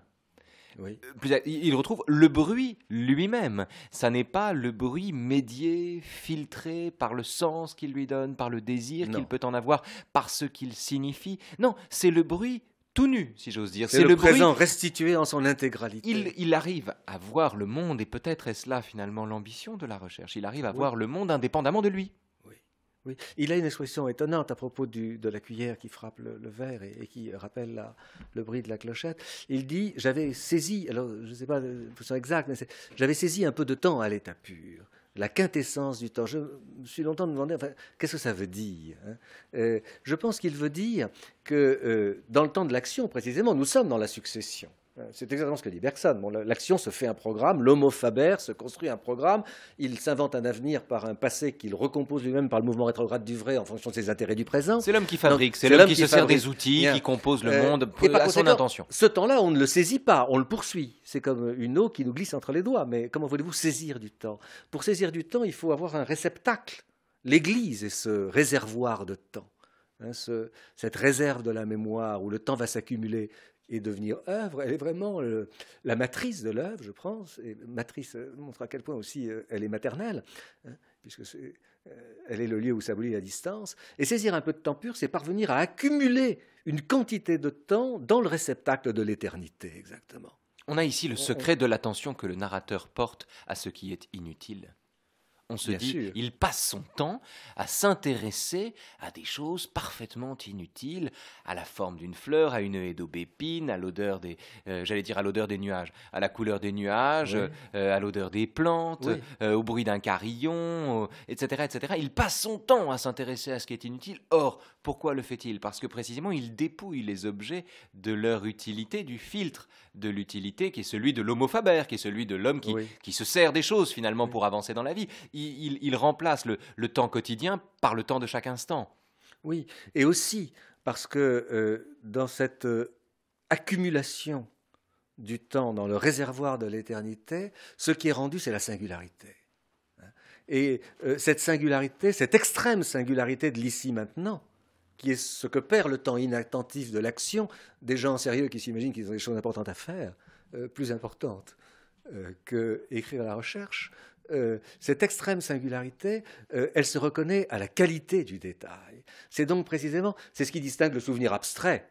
Il retrouve le bruit lui-même. Ça n'est pas le bruit médié, filtré par le sens qu'il lui donne, par le désir qu'il peut en avoir, par ce qu'il signifie. Non, c'est le bruit tout nu, si j'ose dire. C'est le présent restitué en son intégralité. Il arrive à voir le monde, et peut-être est-ce là finalement l'ambition de la recherche. Il arrive à voir le monde indépendamment de lui. Oui. Il a une expression étonnante à propos de la cuillère qui frappe le verre et qui rappelle le bruit de la clochette. Il dit, j'avais saisi, alors je ne sais pas la position exacte, mais j'avais saisi un peu de temps à l'état pur, la quintessence du temps. Je me suis longtemps demandé, enfin, qu'est-ce que ça veut dire, hein. Je pense qu'il veut dire que dans le temps de l'action, précisément, nous sommes dans la succession. C'est exactement ce que dit Bergson. Bon, l'action se fait un programme, l'homo faber se construit un programme, il s'invente un avenir par un passé qu'il recompose lui-même par le mouvement rétrograde du vrai en fonction de ses intérêts du présent. C'est l'homme qui fabrique, c'est l'homme qui se sert des outils, qui compose le monde à son intention. Ce temps-là, on ne le saisit pas, on le poursuit. C'est comme une eau qui nous glisse entre les doigts. Mais comment voulez-vous saisir du temps? Pour saisir du temps, il faut avoir un réceptacle. L'Église est ce réservoir de temps, hein, cette réserve de la mémoire où le temps va s'accumuler et devenir œuvre. Elle est vraiment la matrice de l'œuvre, je pense. Et matrice montre à quel point aussi elle est maternelle, hein, puisque elle est le lieu où s'abolit la distance. Et saisir un peu de temps pur, c'est parvenir à accumuler une quantité de temps dans le réceptacle de l'éternité, exactement. On a ici le secret de l'attention que le narrateur porte à ce qui est inutile. On se dit, il passe son temps à s'intéresser à des choses parfaitement inutiles, à la forme d'une fleur, à une haie d'aubépine, à l'odeur à l'odeur des nuages, à la couleur des nuages, à l'odeur des plantes, au bruit d'un carillon, etc., etc. Il passe son temps à s'intéresser à ce qui est inutile. Or, pourquoi le fait-il? Parce que précisément, il dépouille les objets de leur utilité, du filtre de l'utilité qui est celui de l'homo faber, qui est celui de l'homme qui se sert des choses finalement pour avancer dans la vie. Il remplace le temps quotidien par le temps de chaque instant. Oui, et aussi parce que dans cette accumulation du temps, dans le réservoir de l'éternité, ce qui est rendu, c'est la singularité. Et cette singularité, cette extrême singularité de l'ici maintenant, qui est ce que perd le temps inattentif de l'action, des gens sérieux qui s'imaginent qu'ils ont des choses importantes à faire, plus importantes que écrire à la recherche, cette extrême singularité, elle se reconnaît à la qualité du détail. C'est donc précisément, c'est ce qui distingue le souvenir abstrait,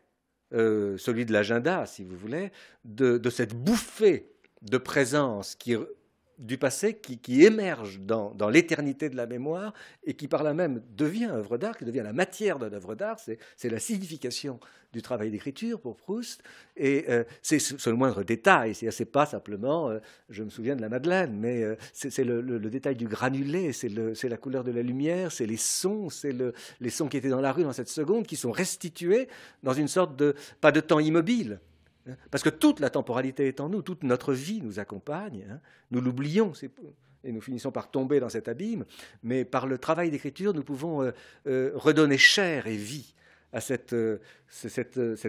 celui de l'agenda, si vous voulez, de cette bouffée de présence qui du passé qui émerge dans l'éternité de la mémoire et qui par là même devient œuvre d'art, qui devient la matière de l'œuvre d'art. C'est la signification du travail d'écriture pour Proust. Et c'est le moindre détail. C'est pas simplement, je me souviens de la Madeleine, mais c'est le détail du granulé, c'est la couleur de la lumière, c'est les sons, les sons qui étaient dans la rue dans cette seconde, qui sont restitués dans une sorte pas de temps immobile. Parce que toute la temporalité est en nous, toute notre vie nous accompagne, hein. Nous l'oublions et nous finissons par tomber dans cet abîme, mais par le travail d'écriture, nous pouvons redonner chair et vie à cet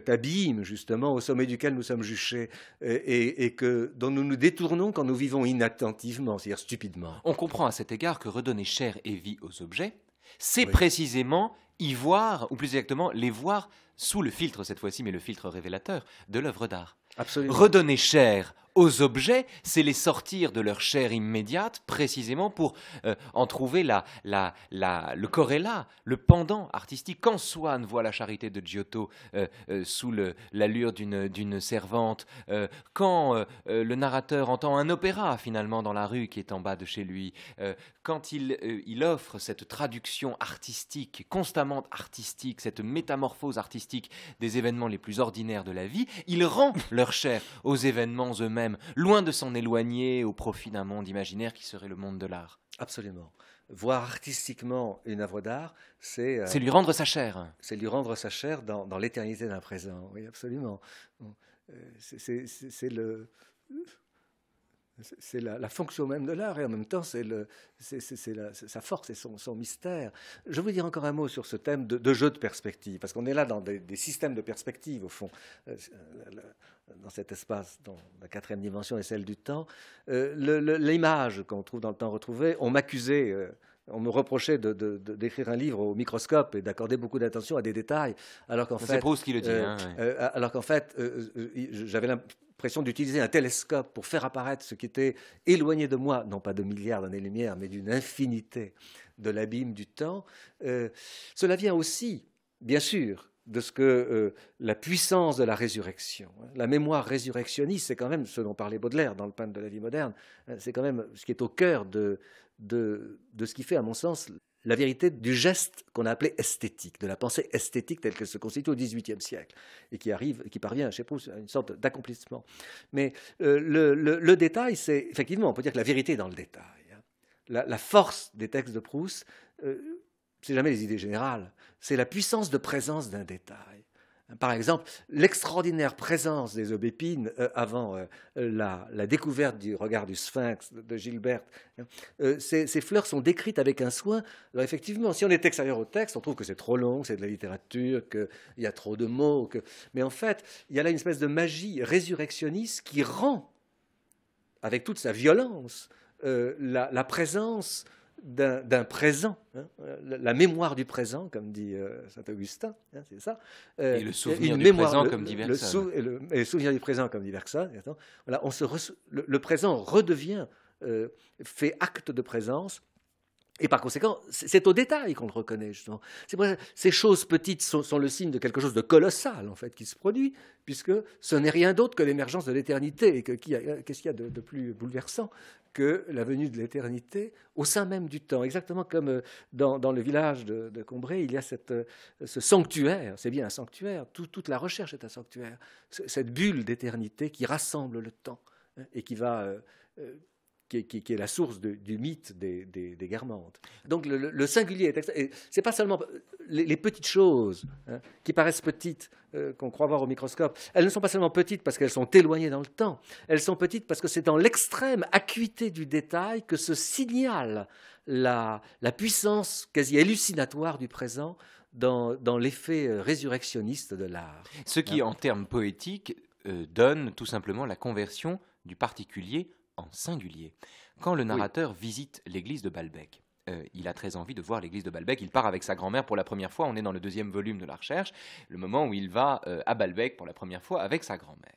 abîme, justement, au sommet duquel nous sommes juchés et dont nous nous détournons quand nous vivons inattentivement, c'est-à-dire stupidement. On comprend à cet égard que redonner chair et vie aux objets, c'est précisément y voir, ou plus exactement les voir sous le filtre, cette fois-ci, mais le filtre révélateur de l'œuvre d'art. Absolument. Redonner chair aux objets, c'est les sortir de leur chair immédiate, précisément pour en trouver le corrélat, le pendant artistique. Quand Swann voit la charité de Giotto sous l'allure d'une servante, quand le narrateur entend un opéra finalement dans la rue qui est en bas de chez lui, quand il offre cette traduction artistique, constamment artistique, cette métamorphose artistique des événements les plus ordinaires de la vie, il rend leur chair aux événements eux-mêmes, loin de s'en éloigner au profit d'un monde imaginaire qui serait le monde de l'art. Absolument. Voir artistiquement une œuvre d'art, c'est lui rendre sa chair. C'est lui rendre sa chair dans l'éternité d'un présent. Oui, absolument. C'est la fonction même de l'art et en même temps c'est sa force et son mystère. Je veux dire encore un mot sur ce thème de jeu de perspective, parce qu'on est là dans des systèmes de perspective au fond, dans cet espace dont la quatrième dimension est celle du temps. L'image qu'on trouve dans le temps retrouvé, on m'accusait, on me reprochait d'écrire un livre au microscope et d'accorder beaucoup d'attention à des détails, alors qu'en fait... C'est Proust qui le dit. Alors qu'en fait, j'avais l'impression d'utiliser un télescope pour faire apparaître ce qui était éloigné de moi, non pas de milliards d'années-lumière, mais d'une infinité de l'abîme du temps. Cela vient aussi, bien sûr, de ce que la puissance de la résurrection, la mémoire résurrectionniste, c'est quand même ce dont parlait Baudelaire dans Le peintre de la vie moderne, c'est quand même ce qui est au cœur de ce qui fait, à mon sens, la vérité du geste qu'on a appelé esthétique, de la pensée esthétique telle qu'elle se constitue au XVIIIe siècle et qui parvient chez Proust à une sorte d'accomplissement. Mais le détail, c'est effectivement, on peut dire que la vérité est dans le détail. La force des textes de Proust, c'est jamais les idées générales, c'est la puissance de présence d'un détail. Par exemple, l'extraordinaire présence des aubépines avant la découverte du regard du sphinx de Gilberte. Ces fleurs sont décrites avec un soin. Alors effectivement, si on est extérieur au texte, on trouve que c'est trop long, que c'est de la littérature, qu'il y a trop de mots. Mais en fait, il y a là une espèce de magie résurrectionniste qui rend, avec toute sa violence, la présence d'un présent, la mémoire du présent, comme dit Saint-Augustin, c'est ça. Et le souvenir du présent, comme dit Bergson. Et le souvenir du présent, comme dit Bergson. Voilà, le présent redevient, fait acte de présence. Et par conséquent, c'est au détail qu'on le reconnaît, justement. Ces choses petites sont le signe de quelque chose de colossal, en fait, qui se produit, puisque ce n'est rien d'autre que l'émergence de l'éternité. Et qu'est-ce qu'il y a de plus bouleversant que la venue de l'éternité au sein même du temps? Exactement comme dans le village de Combray, il y a ce sanctuaire, c'est bien un sanctuaire, toute la recherche est un sanctuaire, cette bulle d'éternité qui rassemble le temps et qui va... Qui est la source du mythe des Guermantes. Donc le singulier est c'est pas seulement les petites choses qui paraissent petites, qu'on croit voir au microscope. Elles ne sont pas seulement petites parce qu'elles sont éloignées dans le temps. Elles sont petites parce que c'est dans l'extrême acuité du détail que se signale la puissance quasi hallucinatoire du présent dans l'effet résurrectionniste de l'art. Ce qui, en termes poétiques, donne tout simplement la conversion du particulier en singulier. Quand le narrateur visite l'église de Balbec, il a très envie de voir l'église de Balbec. Il part avec sa grand-mère pour la première fois. On est dans le 2e volume de la recherche, le moment où il va à Balbec pour la première fois avec sa grand-mère.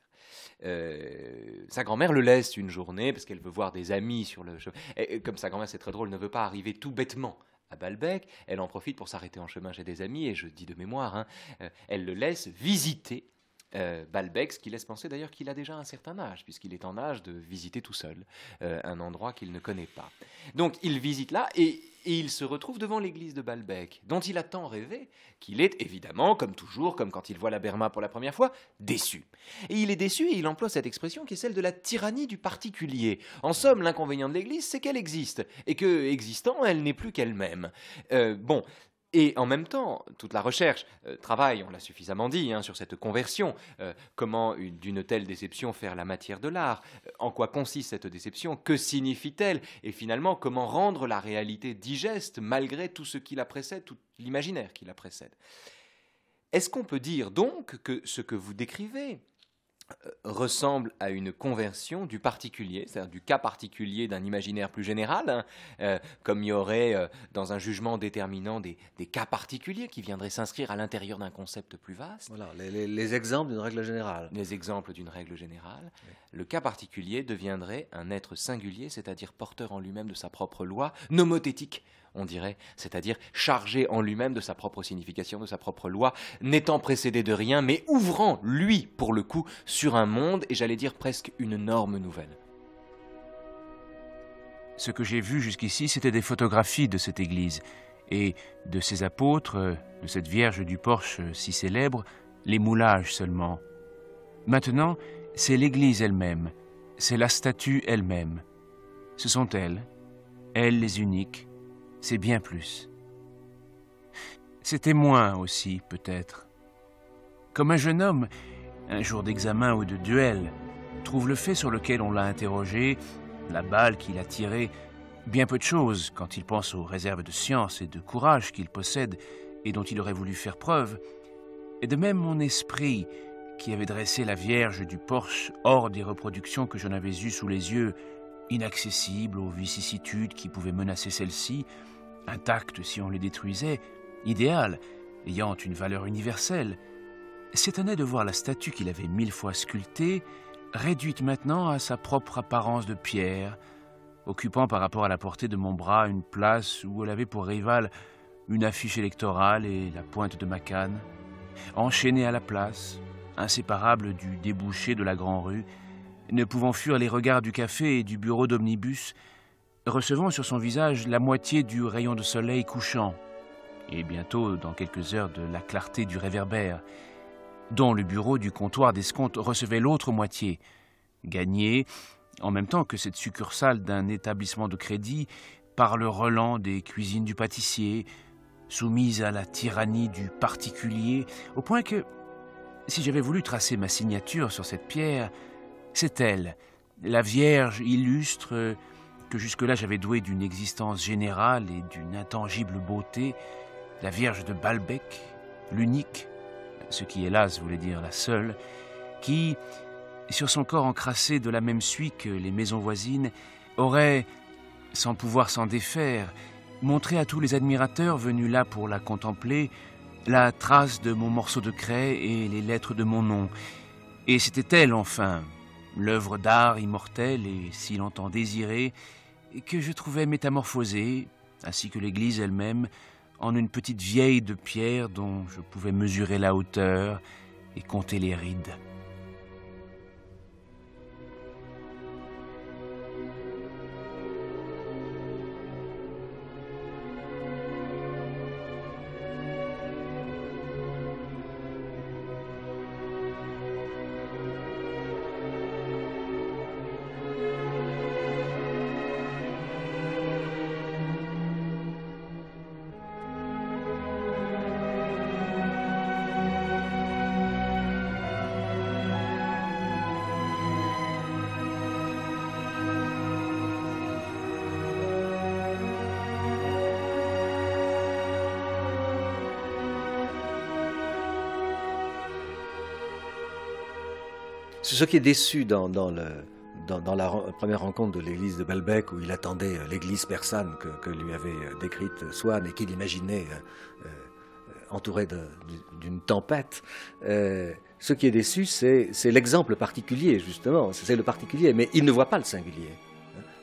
Sa grand-mère le laisse une journée parce qu'elle veut voir des amis sur le chemin. Et comme sa grand-mère, c'est très drôle, ne veut pas arriver tout bêtement à Balbec. Elle en profite pour s'arrêter en chemin chez des amis. Et je dis de mémoire, elle le laisse visiter Balbec, ce qui laisse penser d'ailleurs qu'il a déjà un certain âge, puisqu'il est en âge de visiter tout seul un endroit qu'il ne connaît pas. Donc il visite là et il se retrouve devant l'église de Balbec, dont il a tant rêvé qu'il est évidemment, comme toujours, comme quand il voit la Berma pour la première fois, déçu. Et il est déçu et il emploie cette expression qui est celle de la tyrannie du particulier. En somme, l'inconvénient de l'église, c'est qu'elle existe, et que, existant, elle n'est plus qu'elle-même. Bon. Et en même temps, toute la recherche travaille, on l'a suffisamment dit, sur cette conversion. Comment d'une telle déception faire la matière de l'art? En quoi consiste cette déception? Que signifie-t-elle? Et finalement, comment rendre la réalité digeste malgré tout ce qui la précède, tout l'imaginaire qui la précède? Est-ce qu'on peut dire donc que ce que vous décrivez ressemble à une conversion du particulier, c'est-à-dire du cas particulier d'un imaginaire plus général, comme il y aurait dans un jugement déterminant des cas particuliers qui viendraient s'inscrire à l'intérieur d'un concept plus vaste. Voilà, les exemples d'une règle générale. Les exemples d'une règle générale. Oui. Le cas particulier deviendrait un être singulier, c'est-à-dire porteur en lui-même de sa propre loi, nomothétique, on dirait, c'est-à-dire chargé en lui-même de sa propre signification, de sa propre loi, n'étant précédé de rien, mais ouvrant, lui, pour le coup, sur un monde, et j'allais dire presque une norme nouvelle. Ce que j'ai vu jusqu'ici, c'était des photographies de cette église, et de ses apôtres, de cette Vierge du Porche si célèbre, les moulages seulement. Maintenant, c'est l'église elle-même, c'est la statue elle-même. Ce sont elles les uniques. C'est bien plus. C'était moins aussi, peut-être. Comme un jeune homme, un jour d'examen ou de duel, trouve le fait sur lequel on l'a interrogé, la balle qu'il a tirée, bien peu de choses quand il pense aux réserves de science et de courage qu'il possède et dont il aurait voulu faire preuve, et de même mon esprit, qui avait dressé la Vierge du Porche hors des reproductions que j'en avais eues sous les yeux, inaccessible aux vicissitudes qui pouvaient menacer celle-ci, intacte si on les détruisait, idéal, ayant une valeur universelle, s'étonnait de voir la statue qu'il avait 1000 fois sculptée, réduite maintenant à sa propre apparence de pierre, occupant par rapport à la portée de mon bras une place où elle avait pour rival une affiche électorale et la pointe de ma canne, enchaînée à la place, inséparable du débouché de la Grand-Rue, ne pouvant fuir les regards du café et du bureau d'omnibus, recevant sur son visage la moitié du rayon de soleil couchant, et bientôt, dans quelques heures, de la clarté du réverbère, dont le bureau du comptoir d'escompte recevait l'autre moitié, gagnée, en même temps que cette succursale d'un établissement de crédit, par le relent des cuisines du pâtissier, soumise à la tyrannie du particulier, au point que, si j'avais voulu tracer ma signature sur cette pierre, c'est elle, la Vierge illustre, que jusque-là j'avais douée d'une existence générale et d'une intangible beauté, la Vierge de Balbec, l'unique, ce qui hélas voulait dire la seule, qui, sur son corps encrassé de la même suie que les maisons voisines, aurait, sans pouvoir s'en défaire, montré à tous les admirateurs venus là pour la contempler la trace de mon morceau de craie et les lettres de mon nom. Et c'était elle, enfin, l'œuvre d'art immortelle et si longtemps désirée, que je trouvais métamorphosée, ainsi que l'église elle-même, en une petite vieille de pierre dont je pouvais mesurer la hauteur et compter les rides. Ce qui est déçu dans la première rencontre de l'église de Balbec, où il attendait l'église persane que lui avait décrite Swann et qu'il imaginait entourée d'une tempête, ce qui est déçu, c'est l'exemple particulier, justement, c'est le particulier, mais il ne voit pas le singulier.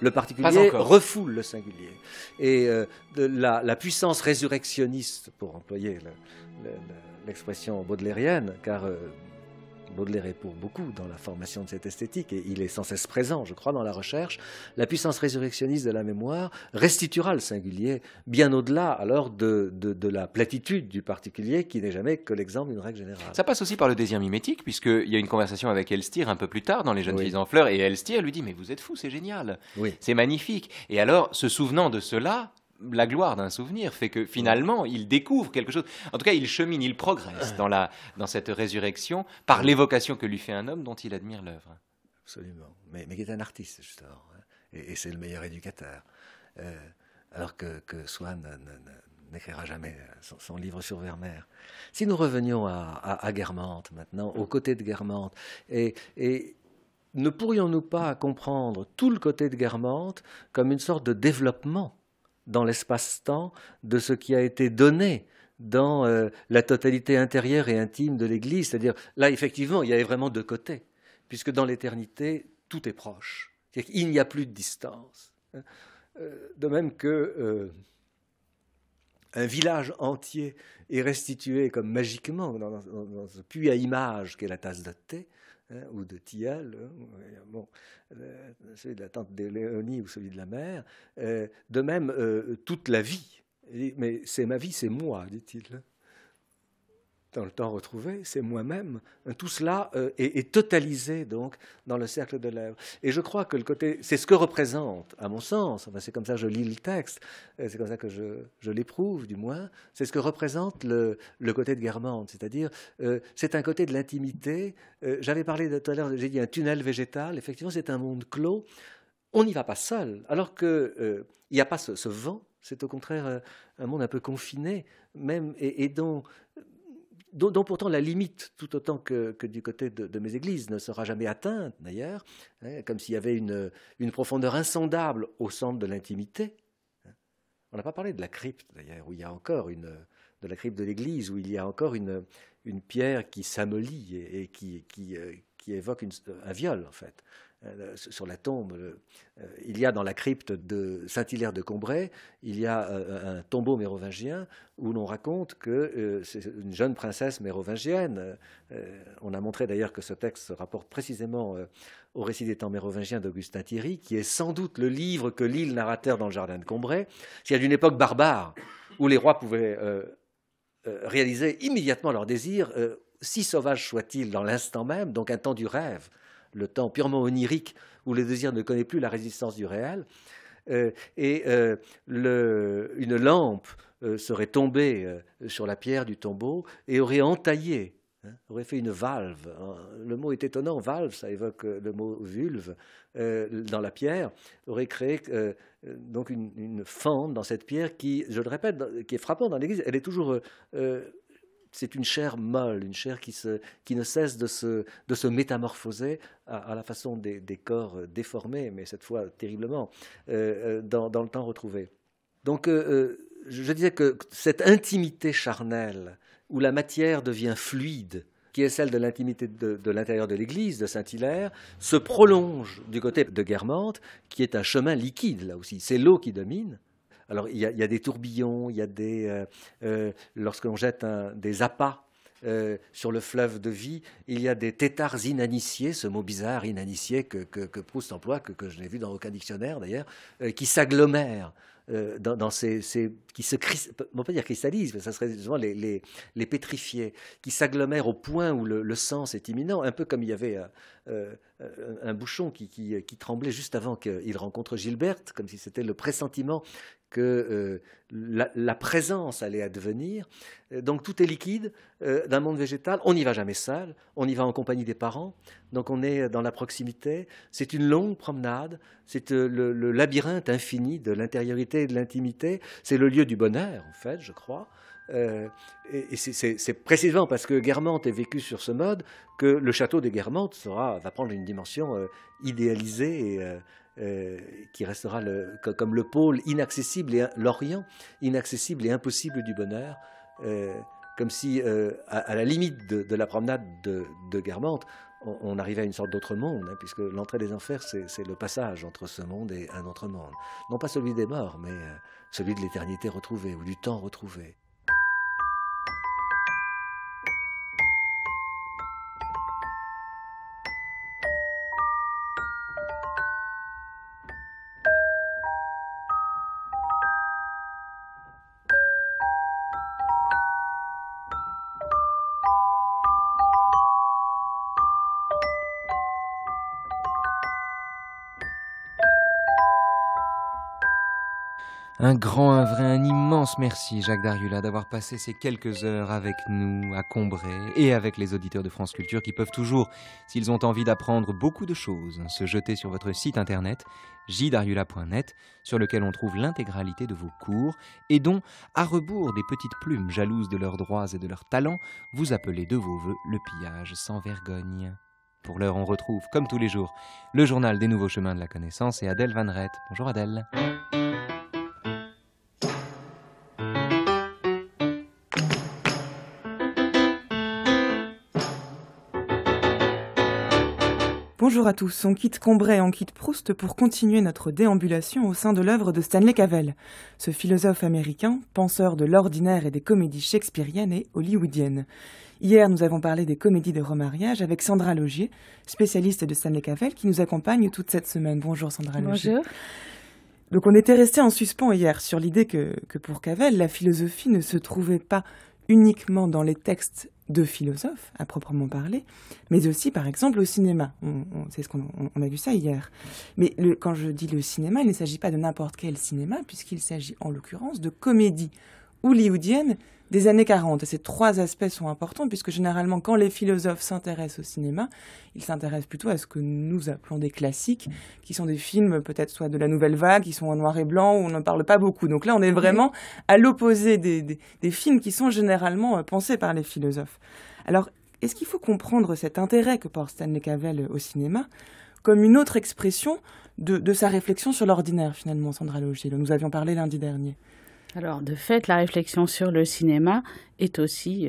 Le particulier refoule le singulier. Et la puissance résurrectionniste, pour employer l'expression baudelairienne, car Baudelaire est pour beaucoup dans la formation de cette esthétique, et il est sans cesse présent, je crois, dans la recherche. La puissance résurrectionniste de la mémoire restituera le singulier, bien au-delà alors de la platitude du particulier, qui n'est jamais que l'exemple d'une règle générale. Ça passe aussi par le désir mimétique, puisqu'il y a une conversation avec Elstir un peu plus tard dans Les jeunes Oui. filles en fleurs, et Elstir lui dit « Mais vous êtes fou, c'est génial, Oui. c'est magnifique ». Et alors, se souvenant de cela, la gloire d'un souvenir fait que finalement, il découvre quelque chose. En tout cas, il chemine, il progresse dans cette résurrection par l'évocation que lui fait un homme dont il admire l'œuvre. Absolument. Mais qui est un artiste, justement. Hein. Et c'est le meilleur éducateur. Alors que Swann n'écrira jamais son livre sur Vermeer. Si nous revenions à Guermantes maintenant, aux côtés de Guermantes, et ne pourrions-nous pas comprendre tout le côté de Guermantes comme une sorte de développement dans l'espace-temps de ce qui a été donné dans la totalité intérieure et intime de l'Église. C'est-à-dire, là, effectivement, il y avait vraiment deux côtés, puisque dans l'éternité, tout est proche. C'est-à-dire qu'il n'y a plus de distance. De même que un village entier est restitué comme magiquement dans ce puits à images qu'est la tasse de thé, ou de Tilleul, bon, celui de la tante de Léonie ou celui de la mère, de même toute la vie. Mais c'est ma vie, c'est moi, dit-il. Dans le temps retrouvé, c'est moi-même. Tout cela est totalisé donc dans le cercle de l'œuvre. Et je crois que le côté, c'est ce que représente, à mon sens, enfin, c'est comme ça que je lis le texte, c'est comme ça que je l'éprouve du moins, c'est ce que représente le côté de Guermantes, c'est-à-dire c'est un côté de l'intimité. J'avais parlé tout à l'heure, j'ai dit un tunnel végétal, effectivement c'est un monde clos, on n'y va pas seul, alors qu'il n'y a pas ce vent, c'est au contraire un monde un peu confiné, même, et dont pourtant la limite, tout autant que du côté de mes églises, ne sera jamais atteinte d'ailleurs, hein, comme s'il y avait une profondeur insondable au centre de l'intimité. On n'a pas parlé de la crypte d'ailleurs, où il y a encore de la crypte de l'église, où il y a encore une pierre qui s'amollit et qui évoque un viol en fait. Sur la tombe, il y a dans la crypte de Saint-Hilaire de Combray, il y a un tombeau mérovingien où l'on raconte que c'est une jeune princesse mérovingienne. On a montré d'ailleurs que ce texte se rapporte précisément au récit des temps mérovingiens d'Augustin Thierry, qui est sans doute le livre que lit le narrateur dans le jardin de Combray. S'il y a d'une époque barbare où les rois pouvaient réaliser immédiatement leur désir, si sauvage soit-il dans l'instant même, donc un temps du rêve, le temps purement onirique où le désir ne connaît plus la résistance du réel, une lampe serait tombée sur la pierre du tombeau et aurait entaillé, aurait fait une valve. Le mot est étonnant, valve, ça évoque le mot vulve, dans la pierre, aurait créé donc une fente dans cette pierre qui, je le répète, qui est frappante dans l'Église, elle est toujours... c'est une chair molle, une chair qui ne cesse de se métamorphoser à la façon des corps déformés, mais cette fois terriblement, dans le temps retrouvé. Donc, je disais que cette intimité charnelle, où la matière devient fluide, qui est celle de l'intimité de l'intérieur de l'Église, de Saint-Hilaire, se prolonge du côté de Guermantes, qui est un chemin liquide, là aussi. C'est l'eau qui domine. Alors, il y a des tourbillons, il y a lorsque l'on jette des appâts sur le fleuve de vie, il y a des têtards inaniciés, ce mot bizarre, inanicié, que Proust emploie, que je n'ai vu dans aucun dictionnaire d'ailleurs, qui s'agglomèrent dans ces qui se on peut pas dire cristallisent, mais ça serait souvent les pétrifiés, qui s'agglomèrent au point où le sens est imminent, un peu comme il y avait un bouchon qui tremblait juste avant qu'il rencontre Gilberte, comme si c'était le pressentiment que la présence allait advenir. Donc tout est liquide d'un monde végétal. On n'y va jamais seul, on y va en compagnie des parents. Donc on est dans la proximité. C'est une longue promenade, c'est le labyrinthe infini de l'intériorité et de l'intimité. C'est le lieu du bonheur, en fait, je crois. Et c'est précisément parce que Guermantes est vécu sur ce mode que le château des Guermantes va prendre une dimension idéalisée et qui restera comme le pôle inaccessible et l'Orient inaccessible et impossible du bonheur, comme si à la limite de la promenade de Guermantes, on arrivait à une sorte d'autre monde, hein, puisque l'entrée des enfers, c'est le passage entre ce monde et un autre monde. Non pas celui des morts, mais celui de l'éternité retrouvée ou du temps retrouvé. Un grand, un vrai, un immense merci, Jacques Dariula, d'avoir passé ces quelques heures avec nous à Combray et avec les auditeurs de France Culture qui peuvent toujours, s'ils ont envie d'apprendre beaucoup de choses, se jeter sur votre site internet jdariula.net, sur lequel on trouve l'intégralité de vos cours et dont, à rebours des petites plumes jalouses de leurs droits et de leurs talents, vous appelez de vos vœux le pillage sans vergogne. Pour l'heure, on retrouve, comme tous les jours, le journal des nouveaux chemins de la connaissance et Adèle Van Rett. Bonjour Adèle. Bonjour à tous, on quitte Combray, on quitte Proust pour continuer notre déambulation au sein de l'œuvre de Stanley Cavell, ce philosophe américain, penseur de l'ordinaire et des comédies shakespeariennes et hollywoodiennes. Hier, nous avons parlé des comédies de remariage avec Sandra Logier, spécialiste de Stanley Cavell, qui nous accompagne toute cette semaine. Bonjour Sandra Logier. Bonjour. Donc on était resté en suspens hier sur l'idée que pour Cavell, la philosophie ne se trouvait pas uniquement dans les textes de philosophes, à proprement parler, mais aussi, par exemple, au cinéma. C'est ce qu'on a vu ça hier. Mais quand je dis le cinéma, il ne s'agit pas de n'importe quel cinéma, puisqu'il s'agit en l'occurrence de comédies hollywoodiennes des années 40. Et ces trois aspects sont importants, puisque généralement, quand les philosophes s'intéressent au cinéma, ils s'intéressent plutôt à ce que nous appelons des classiques, qui sont des films peut-être soit de la nouvelle vague, qui sont en noir et blanc, où on n'en parle pas beaucoup. Donc là, on est vraiment à l'opposé des films qui sont généralement pensés par les philosophes. Alors, est-ce qu'il faut comprendre cet intérêt que porte Stanley Cavell au cinéma comme une autre expression de sa réflexion sur l'ordinaire, finalement, Sandra Logier, dont nous avions parlé lundi dernier? Alors, de fait, la réflexion sur le cinéma est aussi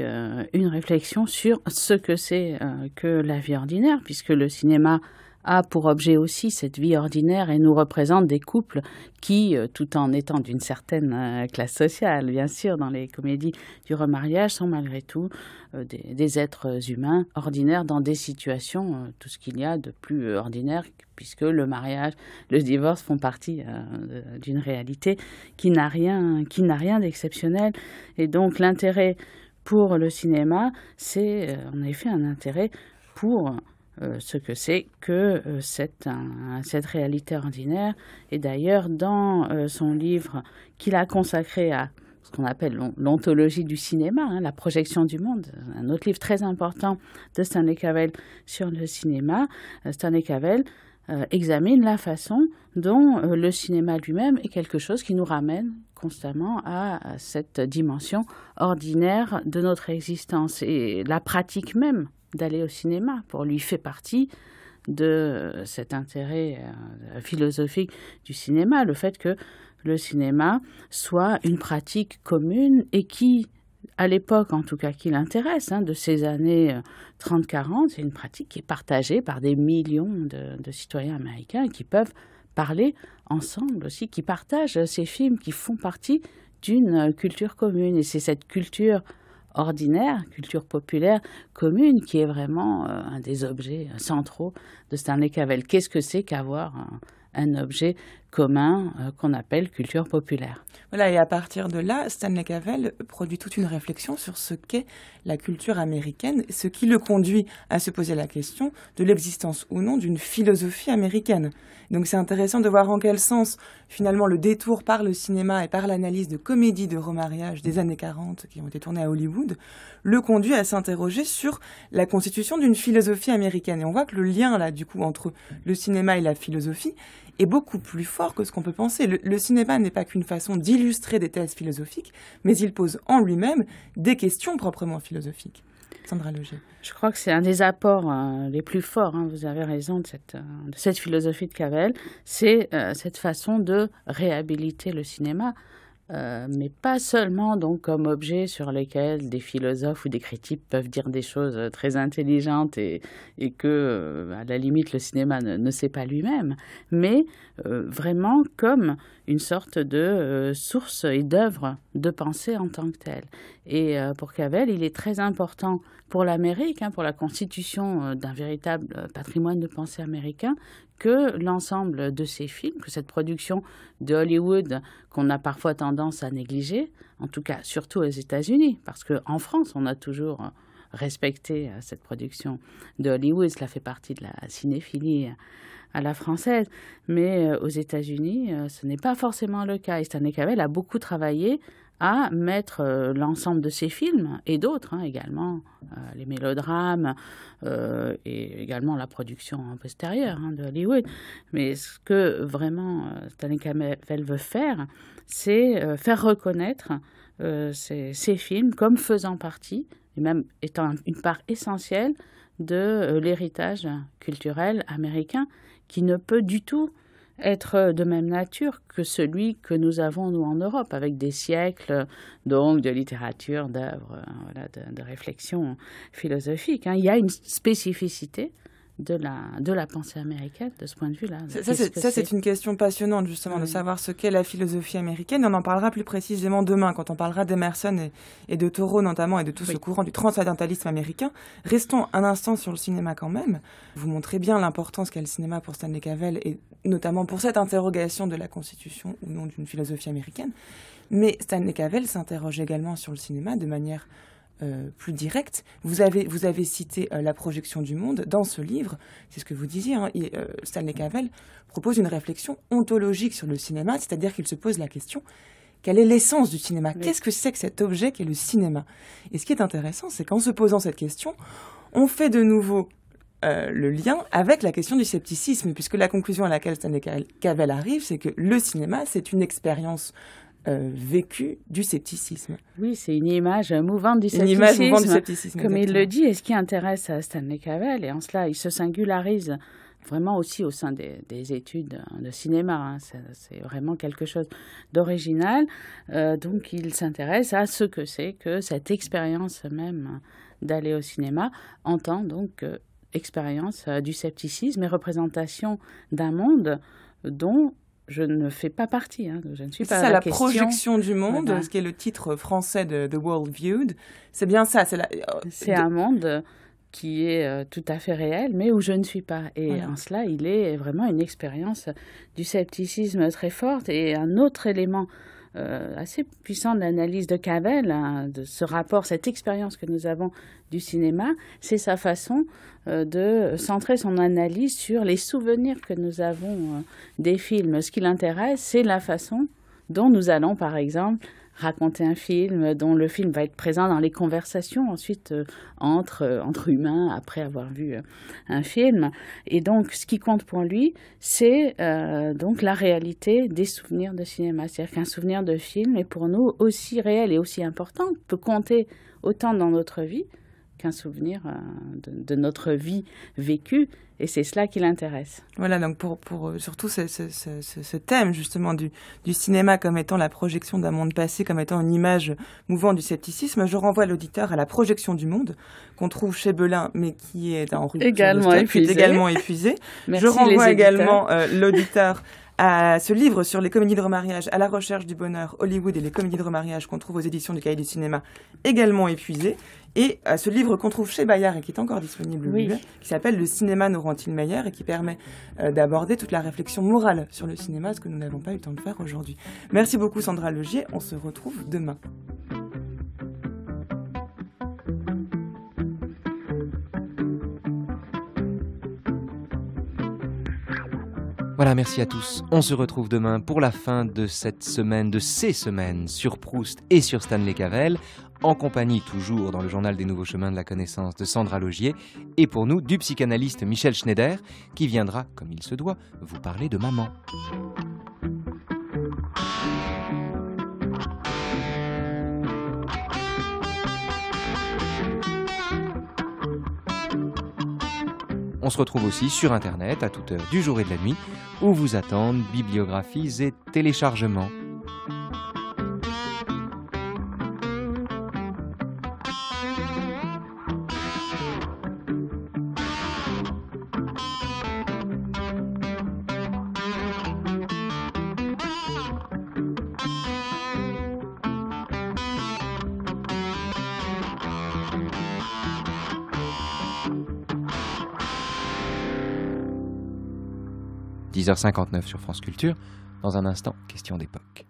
une réflexion sur ce que c'est que la vie ordinaire, puisque le cinéma a pour objet aussi cette vie ordinaire et nous représente des couples qui, tout en étant d'une certaine classe sociale, bien sûr, dans les comédies du remariage, sont malgré tout des êtres humains ordinaires dans des situations, tout ce qu'il y a de plus ordinaire, puisque le mariage, le divorce font partie d'une réalité qui n'a rien d'exceptionnel. Et donc l'intérêt pour le cinéma, c'est en effet un intérêt pour ce que c'est que cette réalité ordinaire. Et d'ailleurs, dans son livre qu'il a consacré à ce qu'on appelle l'ontologie du cinéma, la projection du monde, un autre livre très important de Stanley Cavell sur le cinéma, Stanley Cavell examine la façon dont le cinéma lui-même est quelque chose qui nous ramène constamment à cette dimension ordinaire de notre existence. Et la pratique même d'aller au cinéma, pour lui, fait partie de cet intérêt philosophique du cinéma, le fait que le cinéma soit une pratique commune et qui, à l'époque en tout cas qui l'intéresse, de ces années 30-40, c'est une pratique qui est partagée par des millions de citoyens américains qui peuvent parler ensemble aussi, qui partagent ces films, qui font partie d'une culture commune. Et c'est cette culture ordinaire, culture populaire commune, qui est vraiment un des objets centraux de Stanley Cavell. Qu'est-ce que c'est qu'avoir un objet commun qu'on appelle culture populaire? Voilà, et à partir de là, Stanley Cavell produit toute une réflexion sur ce qu'est la culture américaine, ce qui le conduit à se poser la question de l'existence ou non d'une philosophie américaine. Donc c'est intéressant de voir en quel sens, finalement, le détour par le cinéma et par l'analyse de comédies de remariage des années 40 qui ont été tournées à Hollywood, le conduit à s'interroger sur la constitution d'une philosophie américaine. Et on voit que le lien, là, du coup, entre le cinéma et la philosophie est beaucoup plus fort que ce qu'on peut penser. Le cinéma n'est pas qu'une façon d'illustrer des thèses philosophiques, mais il pose en lui-même des questions proprement philosophiques. Sandra Logier. Je crois que c'est un des apports les plus forts, vous avez raison, de cette philosophie de Cavell, c'est cette façon de réhabiliter le cinéma, mais pas seulement donc comme objet sur lequel des philosophes ou des critiques peuvent dire des choses très intelligentes et que, à la limite, le cinéma ne sait pas lui-même, mais vraiment comme une sorte de source et d'œuvre de pensée en tant que telle. Et pour Cavell, il est très important pour l'Amérique, pour la constitution d'un véritable patrimoine de pensée américain, que l'ensemble de ces films, que cette production de Hollywood qu'on a parfois tendance à négliger, en tout cas surtout aux États-Unis, parce qu'en France, on a toujours respecté cette production de Hollywood, cela fait partie de la cinéphilie à la française. Mais aux États-Unis, ce n'est pas forcément le cas. Et Stanley Cavell a beaucoup travaillé à mettre l'ensemble de ses films, et d'autres également, les mélodrames, et également la production postérieure de Hollywood. Mais ce que vraiment Stanley Cavell veut faire, c'est faire reconnaître ces films comme faisant partie, et même étant une part essentielle de l'héritage culturel américain, qui ne peut du tout être de même nature que celui que nous avons, nous, en Europe, avec des siècles donc de littérature, d'œuvres, de réflexion philosophique. Il y a une spécificité de la pensée américaine de ce point de vue-là. Ça, c'est une question passionnante, justement, de savoir ce qu'est la philosophie américaine. On en parlera plus précisément demain, quand on parlera d'Emerson et de Thoreau, notamment, et de tout ce courant du transcendentalisme américain. Restons un instant sur le cinéma quand même. Vous montrez bien l'importance qu'a le cinéma pour Stanley Cavell, et notamment pour cette interrogation de la constitution ou non d'une philosophie américaine. Mais Stanley Cavell s'interroge également sur le cinéma de manière plus direct. Vous avez cité la projection du monde dans ce livre. C'est ce que vous disiez. Stanley Cavell propose une réflexion ontologique sur le cinéma, c'est-à-dire qu'il se pose la question: quelle est l'essence du cinéma ? Oui. Qu'est-ce que c'est que cet objet qu'est le cinéma ? Et ce qui est intéressant, c'est qu'en se posant cette question, on fait de nouveau le lien avec la question du scepticisme, puisque la conclusion à laquelle Stanley Cavell arrive, c'est que le cinéma, c'est une expérience vécu du scepticisme. Oui, c'est une image mouvante du scepticisme. Comme il le dit, et ce qui intéresse Stanley Cavell, et en cela il se singularise vraiment aussi au sein des études de cinéma, c'est vraiment quelque chose d'original. Donc il s'intéresse à ce que c'est que cette expérience même d'aller au cinéma, en tant donc expérience du scepticisme et représentation d'un monde dont je ne fais pas partie, je ne suis pas ça, la projection du monde, voilà. Ce qui est le titre français de The World Viewed, c'est bien ça. C'est un monde qui est tout à fait réel, mais où je ne suis pas. Et voilà. En cela, il est vraiment une expérience du scepticisme très forte. Et un autre élément assez puissant de l'analyse de Cavell, de ce rapport, cette expérience que nous avons du cinéma, c'est sa façon de centrer son analyse sur les souvenirs que nous avons des films. Ce qui l'intéresse, c'est la façon dont nous allons, par exemple, raconter un film, dont le film va être présent dans les conversations ensuite entre humains après avoir vu un film. Et donc, ce qui compte pour lui, c'est donc la réalité des souvenirs de cinéma. C'est-à-dire qu'un souvenir de film est pour nous aussi réel et aussi important, peut compter autant dans notre vie qu'un souvenir de notre vie vécue, et c'est cela qui l'intéresse. Voilà, donc pour surtout ce thème justement du cinéma comme étant la projection d'un monde passé, comme étant une image mouvante du scepticisme, je renvoie l'auditeur à La projection du monde, qu'on trouve chez Belin, mais qui est en rupture également épuisé. Je renvoie également l'auditeur à ce livre sur les comédies de remariage, À la recherche du bonheur, Hollywood et les comédies de remariage, qu'on trouve aux éditions du Cahier du cinéma, également épuisé, et à ce livre qu'on trouve chez Bayard et qui est encore disponible, qui s'appelle Le cinéma nous rend-il meilleur, et qui permet d'aborder toute la réflexion morale sur le cinéma, ce que nous n'avons pas eu le temps de faire aujourd'hui. Merci beaucoup Sandra Logier, on se retrouve demain. Voilà, merci à tous. On se retrouve demain pour la fin de cette semaine, de ces semaines sur Proust et sur Stanley Cavell, en compagnie toujours dans le journal des Nouveaux Chemins de la Connaissance de Sandra Logier, et pour nous du psychanalyste Michel Schneider, qui viendra, comme il se doit, vous parler de maman. On se retrouve aussi sur Internet à toute heure du jour et de la nuit, où vous attendent bibliographies et téléchargements. – 10h59 sur France Culture. Dans un instant, question d'époque.